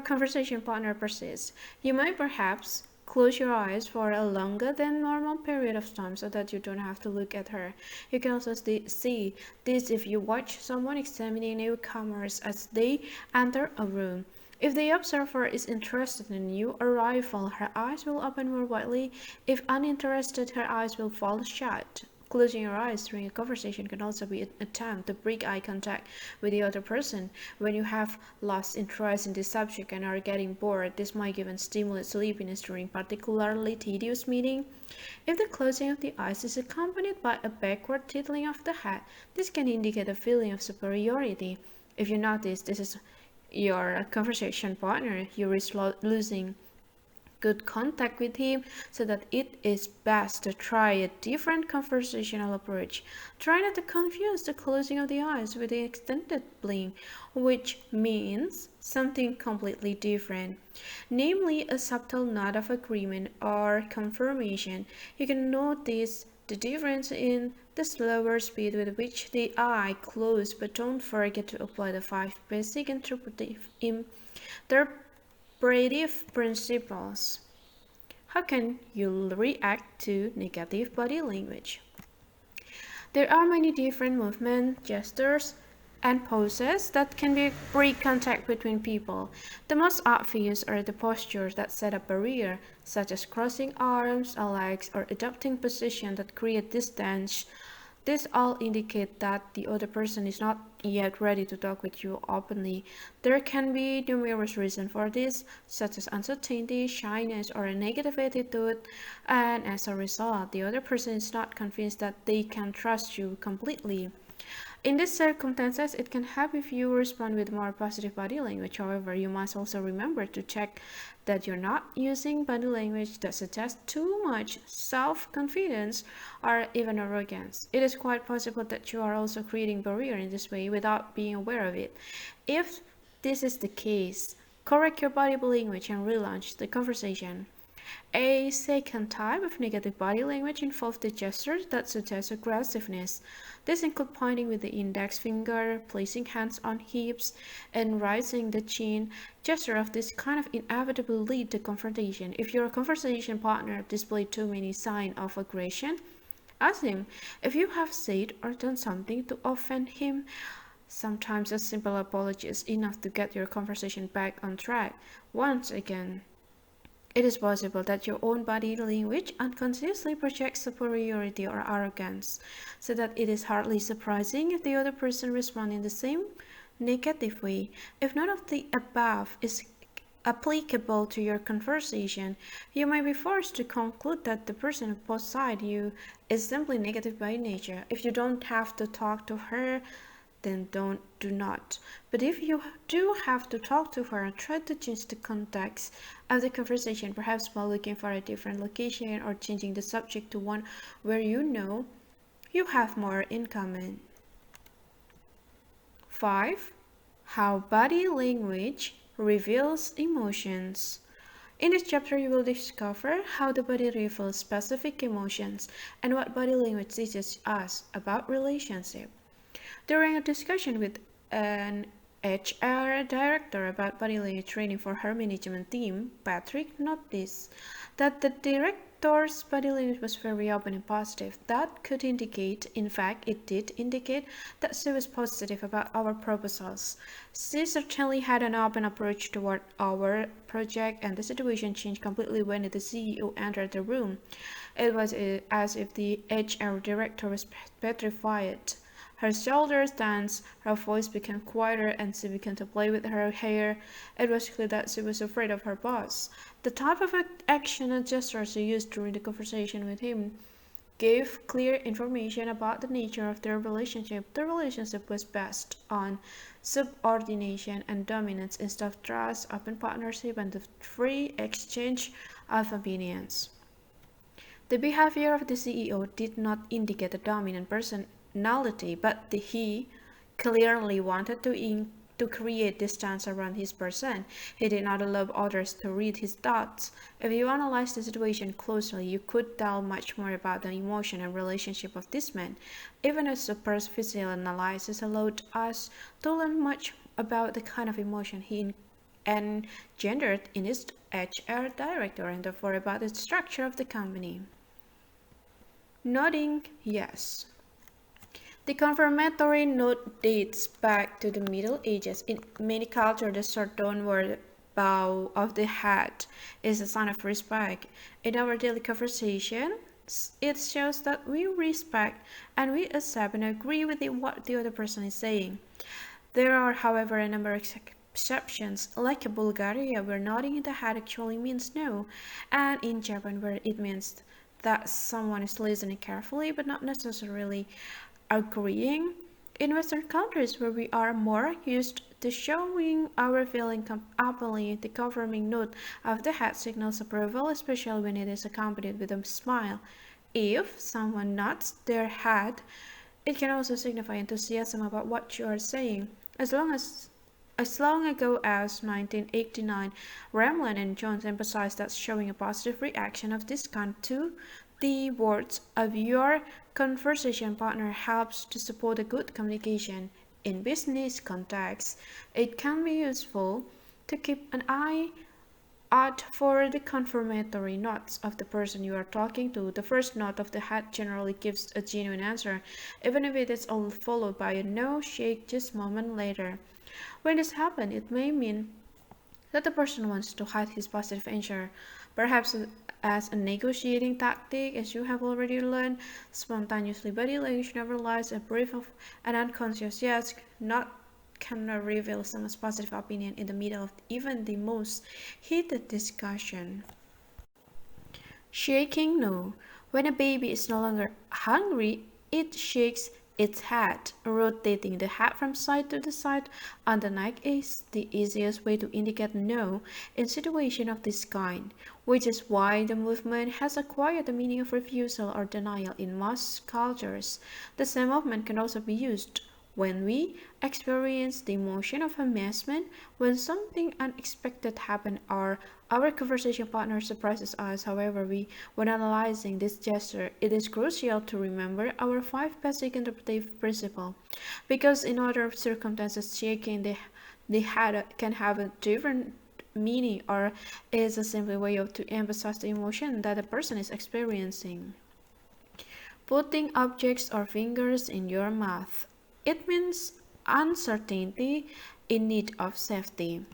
conversation partner persists. You might perhaps close your eyes for a longer than normal period of time so that you don't have to look at her. You can also see this if you watch someone examining newcomers as they enter a room. If the observer is interested in a new arrival, her eyes will open more widely. If uninterested, her eyes will fall shut. Closing your eyes during a conversation can also be an attempt to break eye contact with the other person. When you have lost interest in the subject and are getting bored, this might even stimulate sleepiness during particularly tedious meeting. If the closing of the eyes is accompanied by a backward tilting of the head, this can indicate a feeling of superiority. If you notice this is your conversation partner, you risk losing good contact with him, so that it is best to try a different conversational approach. Try not to confuse the closing of the eyes with the extended blink, which means something completely different, namely a subtle nod of agreement or confirmation. You can notice the difference in the slower speed with which the eye closes, but don't forget to apply the 5 basic interpretive principles. How can you react to negative body language? There are many different movements, gestures, and poses that can break contact between people. The most obvious are the postures that set a barrier, such as crossing arms or legs or adopting positions that create distance. These all indicate that the other person is not yet ready to talk with you openly. There can be numerous reasons for this, such as uncertainty, shyness, or a negative attitude, and as a result, the other person is not convinced that they can trust you completely. In these circumstances, it can help if you respond with more positive body language. However, you must also remember to check that you're not using body language that suggests too much self-confidence or even arrogance. It is quite possible that you are also creating barrier in this way without being aware of it. If this is the case, correct your body language and relaunch the conversation. A second type of negative body language involves the gestures that suggest aggressiveness. This include pointing with the index finger, placing hands on hips, and raising the chin. Gestures of this kind of inevitably lead to confrontation. If your conversation partner displays too many signs of aggression, ask him if you have said or done something to offend him. Sometimes a simple apology is enough to get your conversation back on track. Once again, it is possible that your own body language unconsciously projects superiority or arrogance, so that it is hardly surprising if the other person responds in the same negative way. If none of the above is applicable to your conversation, you may be forced to conclude that the person beside you is simply negative by nature. If you don't have to talk to her, then do not. But if you do have to talk to her, try to change the context of the conversation, perhaps by looking for a different location or changing the subject to one where you know you have more in common. 5. How body language reveals emotions. In this chapter, you will discover how the body reveals specific emotions and what body language teaches us about relationship. During a discussion with an HR director about body language training for her management team, Patrick noticed that the director's body language was very open and positive. That could indicate, in fact, it did indicate, that she was positive about our proposals. She certainly had an open approach toward our project, and the situation changed completely when the CEO entered the room. It was as if the HR director was petrified. Her shoulders danced, her voice became quieter, and she began to play with her hair. It was clear that she was afraid of her boss. The type of action and gesture she used during the conversation with him gave clear information about the nature of their relationship. The relationship was based on subordination and dominance instead of trust, open partnership, and the free exchange of opinions. The behavior of the CEO did not indicate a dominant personality, but he clearly wanted to create distance around his person. He did not allow others to read his thoughts. If you analyze the situation closely, you could tell much more about the emotion and relationship of this man. Even a superficial analysis allowed us to learn much about the kind of emotion he engendered in his HR director and therefore about the structure of the company. Nodding yes. The confirmatory note dates back to the Middle Ages. In many cultures, the short downward bow of the head is a sign of respect. In our daily conversation, it shows that we respect and we accept and agree with what the other person is saying. There are, however, a number of exceptions, like in Bulgaria, where nodding in the head actually means no, and in Japan, where it means that someone is listening carefully but not necessarily agreeing. In Western countries where we are more used to showing our feeling openly, the confirming note of the head signals approval, especially when it is accompanied with a smile. If someone nods their head, it can also signify enthusiasm about what you are saying. As long ago as 1989, Ramlin and Jones emphasized that showing a positive reaction of this kind to the words of your conversation partner helps to support a good communication. In business contexts, it can be useful to keep an eye out for the confirmatory nods of the person you are talking to. The first nod of the head generally gives a genuine answer, even if it is all followed by a no shake just a moment later. When this happens, it may mean that the person wants to hide his positive answer, perhaps as a negotiating tactic. As you have already learned, spontaneously body language never lies. A brief of an unconscious yes not cannot reveal someone's positive opinion in the middle of even the most heated discussion. Shaking no. When a baby is no longer hungry, it shakes its head. Rotating the head from side to the side on the neck is the easiest way to indicate no in situations of this kind, which is why the movement has acquired the meaning of refusal or denial in most cultures. The same movement can also be used when we experience the emotion of amazement when something unexpected happens or our conversation partner surprises us. However, when analyzing this gesture, it is crucial to remember our five basic interpretive principles, because in other circumstances, shaking the head can have a different meaning or is a simple way to emphasize the emotion that a person is experiencing. Putting objects or fingers in your mouth. It means uncertainty in need of safety.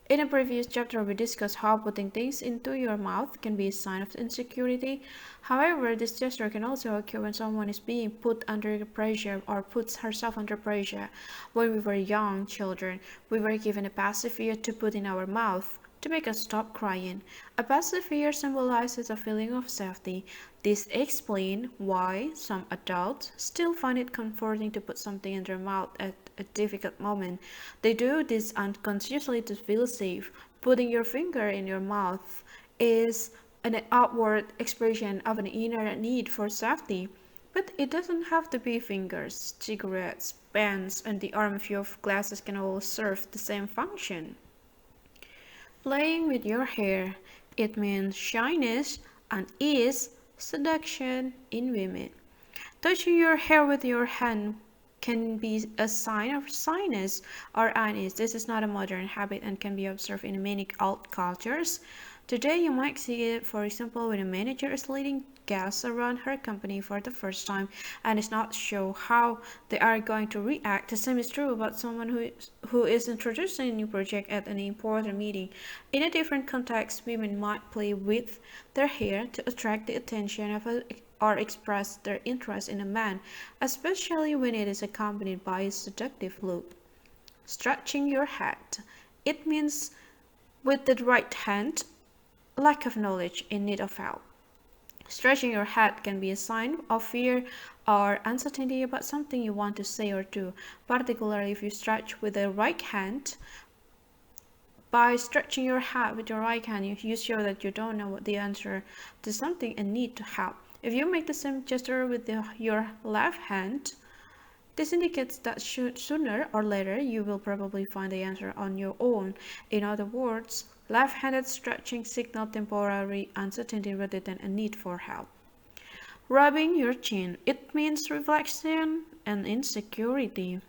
In a previous chapter, we discussed how putting things into your mouth can be a sign of insecurity. However, this gesture can also occur when someone is being put under pressure or puts herself under pressure. When we were young children, we were given a pacifier to put in our mouth to make us stop crying. A pacifier symbolizes a feeling of safety. This explains why some adults still find it comforting to put something in their mouth at a difficult moment. They do this unconsciously to feel safe. Putting your finger in your mouth is an outward expression of an inner need for safety. But it doesn't have to be fingers. Cigarettes, pens, and the armful of glasses can all serve the same function. Playing with your hair, it means shyness and is seduction in women. Touching your hair with your hand can be a sign of shyness or unease. This is not a modern habit and can be observed in many alt cultures. Today, you might see it, for example, when a manager is leading guests around her company for the first time and is not sure how they are going to react. The same is true about someone who is introducing a new project at an important meeting. In a different context, women might play with their hair to attract the attention of or express their interest in a man, especially when it is accompanied by a seductive look. Stretching your head. It means with the right hand, lack of knowledge in need of help. Stretching your head can be a sign of fear or uncertainty about something you want to say or do, particularly if you stretch with the right hand. By stretching your head with your right hand, you show that you don't know the answer to something and need to help. If you make the same gesture with your left hand, this indicates that sooner or later you will probably find the answer on your own. In other words, left-handed stretching signals temporary uncertainty rather than a need for help. Rubbing your chin. It means reflection and insecurity.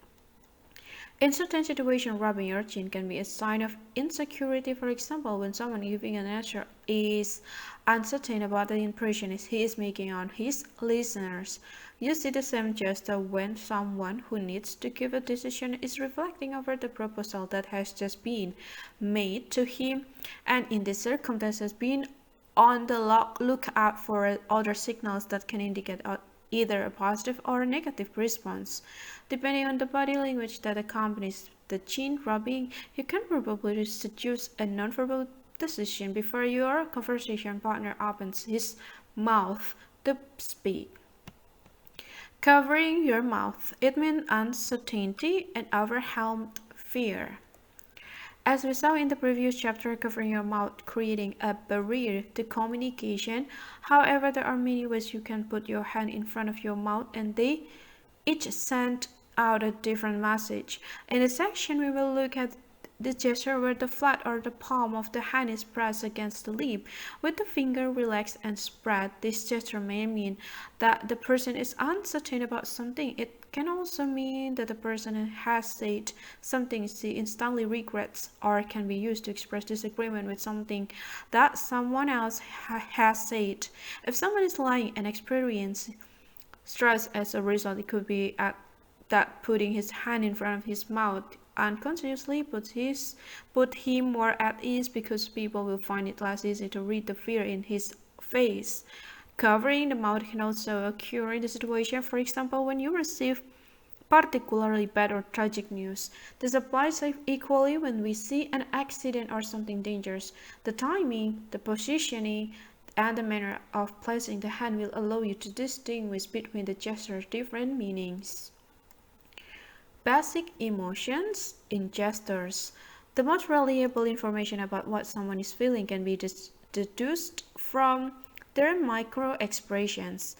In certain situations, rubbing your chin can be a sign of insecurity. For example, when someone giving an answer is uncertain about the impression he is making on his listeners. You see the same gesture when someone who needs to give a decision is reflecting over the proposal that has just been made to him, and in these circumstances, being on the lookout for other signals that can indicate either a positive or a negative response. Depending on the body language that accompanies the chin rubbing, you can probably seduce a nonverbal decision before your conversation partner opens his mouth to speak. Covering your mouth. It means uncertainty and overwhelmed fear. As we saw in the previous chapter, covering your mouth creating a barrier to communication. However, there are many ways you can put your hand in front of your mouth and they each send out a different message. In this section, we will look at the gesture where the flat or the palm of the hand is pressed against the lip, with the finger relaxed and spread. This gesture may mean that the person is uncertain about something. It can also mean that the person has said something she instantly regrets, or can be used to express disagreement with something that someone else has said. If someone is lying and experiencing stress as a result, it could be that putting his hand in front of his mouth unconsciously put him more at ease, because people will find it less easy to read the fear in his face. Covering the mouth can also occur in the situation, for example, when you receive particularly bad or tragic news. This applies equally when we see an accident or something dangerous. The timing, the positioning, and the manner of placing the hand will allow you to distinguish between the gesture's different meanings. Basic emotions in gestures. The most reliable information about what someone is feeling can be deduced from their micro expressions.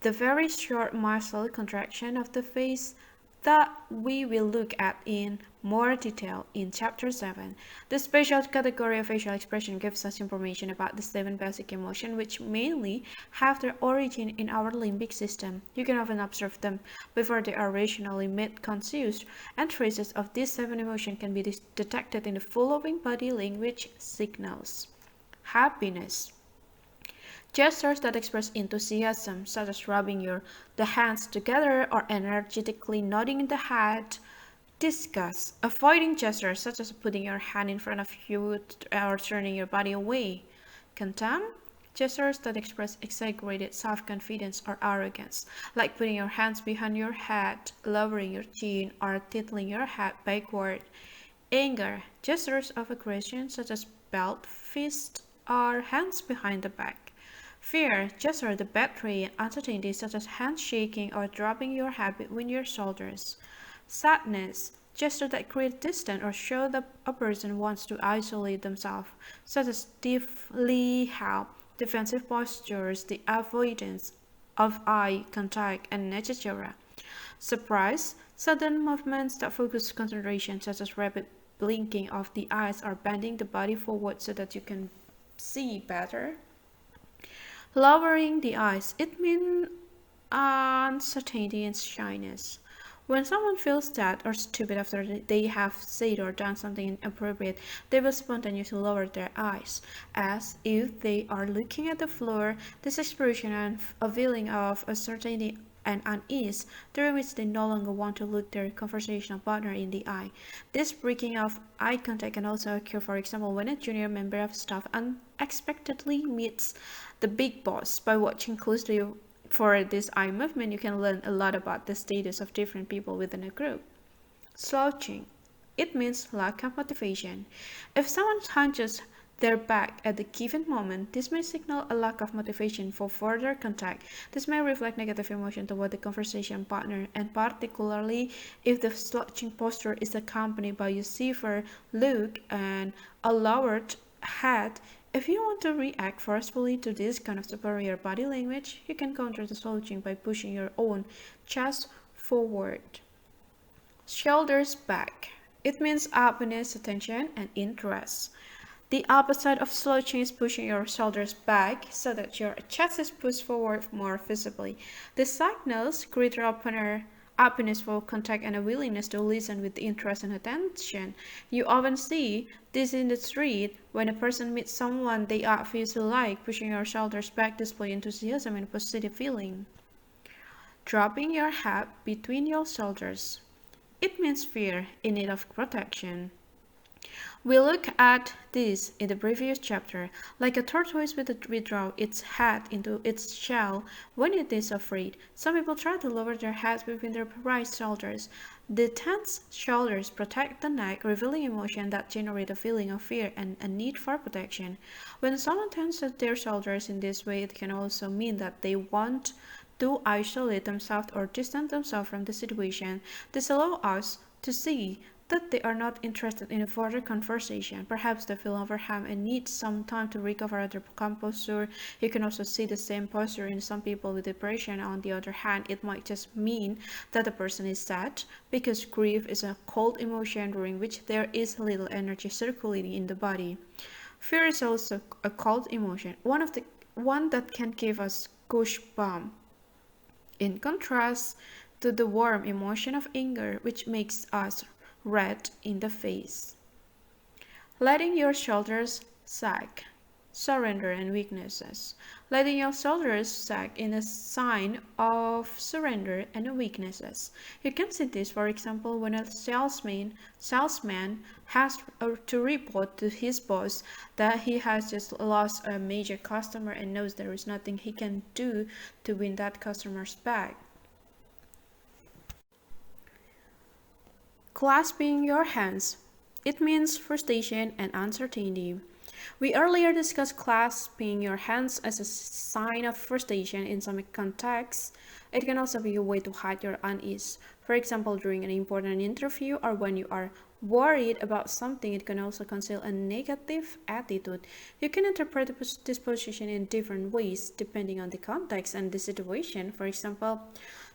The very short muscle contraction of the face that we will look at in more detail in Chapter 7. The special category of facial expression gives us information about the 7 basic emotions, which mainly have their origin in our limbic system. You can often observe them before they are rationally made conscious, and traces of these 7 emotions can be detected in the following body language signals. Happiness. Gestures that express enthusiasm, such as rubbing the hands together or energetically nodding the head, Discuss avoiding gestures such as putting your hand in front of you or turning your body away. Condemn gestures that express exaggerated self-confidence or arrogance, like putting your hands behind your head, lowering your chin, or tilting your head backward. Anger gestures of aggression such as belt, fist, or hands behind the back. Fear gestures the battery and uncertainty such as handshaking or dropping your head between your shoulders. Sadness gestures that create distance or show that a person wants to isolate themselves, such as stiffly held, defensive postures, the avoidance of eye contact, and etc. Surprise, sudden movements that focus concentration, such as rapid blinking of the eyes or bending the body forward so that you can see better. Lowering the eyes, it means uncertainty and shyness. When someone feels sad or stupid after they have said or done something inappropriate, they will spontaneously lower their eyes, as if they are looking at the floor. This expression and a feeling of uncertainty and unease, during which they no longer want to look their conversational partner in the eye. This breaking of eye contact can also occur, for example, when a junior member of staff unexpectedly meets the big boss. By watching closely for this eye movement, you can learn a lot about the status of different people within a group. Slouching. It means lack of motivation. If someone hunches their back at the given moment, this may signal a lack of motivation for further contact. This may reflect negative emotion toward the conversation partner, and particularly if the slouching posture is accompanied by a severe look and a lowered head. If you want to react forcefully to this kind of superior body language, you can counter the slouching by pushing your own chest forward. Shoulders back. It means openness, attention, and interest. The opposite of slouching is pushing your shoulders back so that your chest is pushed forward more visibly. This signals greater openness for contact and a willingness to listen with interest and attention. You often see this in the street when a person meets someone they obviously like. Pushing your shoulders back display enthusiasm and positive feeling. Dropping your head between your shoulders. It means fear in need of protection. We look at this in the previous chapter. Like a tortoise withdraw its head into its shell when it is afraid. Some people try to lower their heads between their right shoulders. The tense shoulders protect the neck, revealing emotion that generate a feeling of fear and a need for protection. When someone tenses their shoulders in this way, it can also mean that they want to isolate themselves or distance themselves from the situation. This allows us to see that they are not interested in a further conversation. Perhaps they feel overwhelmed and need some time to recover their composure. You can also see the same posture in some people with depression. On the other hand, it might just mean that the person is sad, because grief is a cold emotion during which there is little energy circulating in the body. Fear is also a cold emotion, one that can give us goosebumps. In contrast to the warm emotion of anger, which makes us red in the face. Letting your shoulders sag. Surrender and weaknesses. Letting your shoulders sag is a sign of surrender and weaknesses. You can see this, for example, when a salesman has to report to his boss that he has just lost a major customer and knows there is nothing he can do to win that customer's back. Clasping your hands. It means frustration and uncertainty. We earlier discussed clasping your hands as a sign of frustration in some contexts. It can also be a way to hide your unease. For example, during an important interview or when you are worried about something, it can also conceal a negative attitude. You can interpret this position in different ways depending on the context and the situation. For example,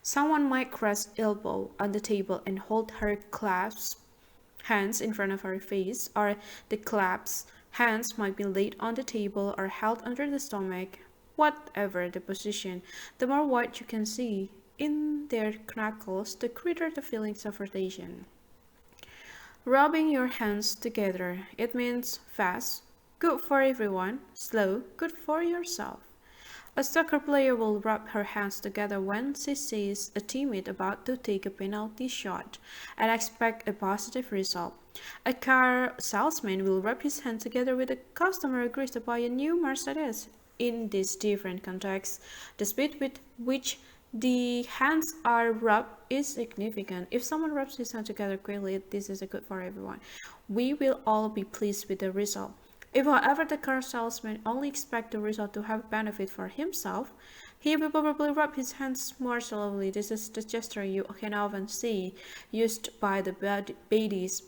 someone might rest elbow on the table and hold her clasped hands in front of her face, or the clasped hands might be laid on the table or held under the stomach. Whatever the position, the more white you can see in their knuckles, the greater the feelings of frustration. Rubbing your hands together. It means fast, good for everyone, slow, good for yourself. A soccer player will rub her hands together when she sees a teammate about to take a penalty shot and expect a positive result. A car salesman will rub his hands together with a customer who agrees to buy a new Mercedes. In these different contexts, the speed with which the hands are rubbed is significant. If someone rubs his hands together quickly, this is good for everyone. We will all be pleased with the result. If, however, the car salesman only expects the result to have benefit for himself, he will probably rub his hands more slowly. This is the gesture you can often see used by the baddies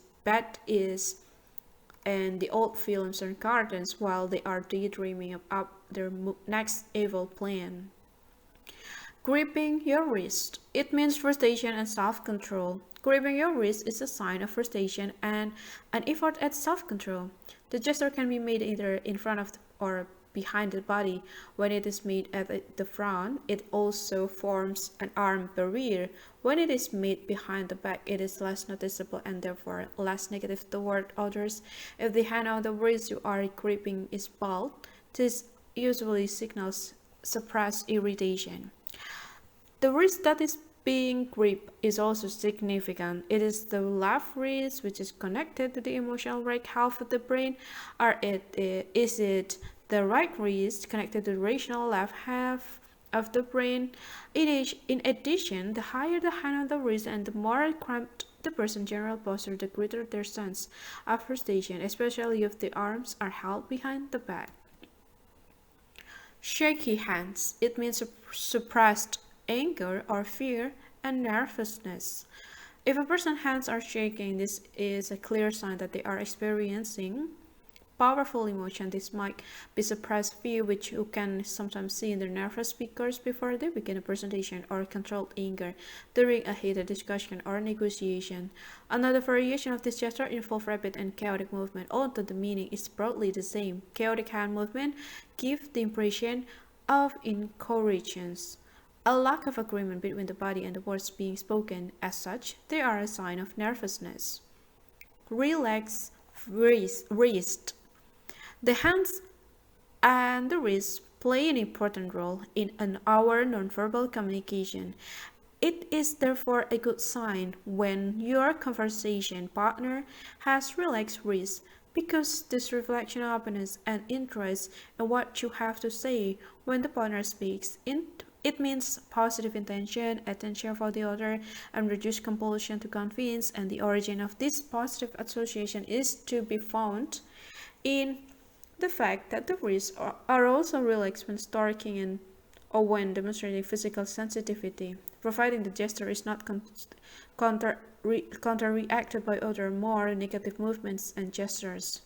and the old films and cartoons while they are daydreaming about their next evil plan. Gripping your wrist. It means frustration and self-control. Gripping your wrist is a sign of frustration and an effort at self-control. The gesture can be made either in front of or behind the body. When it is made at the front, it also forms an arm barrier. When it is made behind the back, it is less noticeable and therefore less negative toward others. If the hand on the wrist you are gripping is bald, this usually signals suppressed irritation. The wrist that is being gripped is also significant. It is the left wrist which is connected to the emotional right half of the brain, or is it the right wrist connected to the rational left half of the brain? In addition, the higher the hand on the wrist and the more cramped the person's general posture, the greater their sense of frustration, especially if the arms are held behind the back. Shaky hands. It means suppressed anger or fear and nervousness. If a person's hands are shaking, this is a clear sign that they are experiencing powerful emotion. This might be suppressed fear, which you can sometimes see in the nervous speakers before they begin a presentation, or controlled anger during a heated discussion or negotiation. Another variation of this gesture involves rapid and chaotic movement, although the meaning is broadly the same. Chaotic hand movement gives the impression of incoherence, a lack of agreement between the body and the words being spoken. As such, they are a sign of nervousness. Relax wrist. The hands and the wrist play an important role in our nonverbal communication. It is therefore a good sign when your conversation partner has relaxed wrists, because this reflection openness and interest in what you have to say when the partner speaks. It means positive intention, attention for the other, and reduced compulsion to convince, and the origin of this positive association is to be found in the fact that the wrists are also relaxed when talking and or when demonstrating physical sensitivity, providing the gesture is not counter-reacted by other more negative movements and gestures.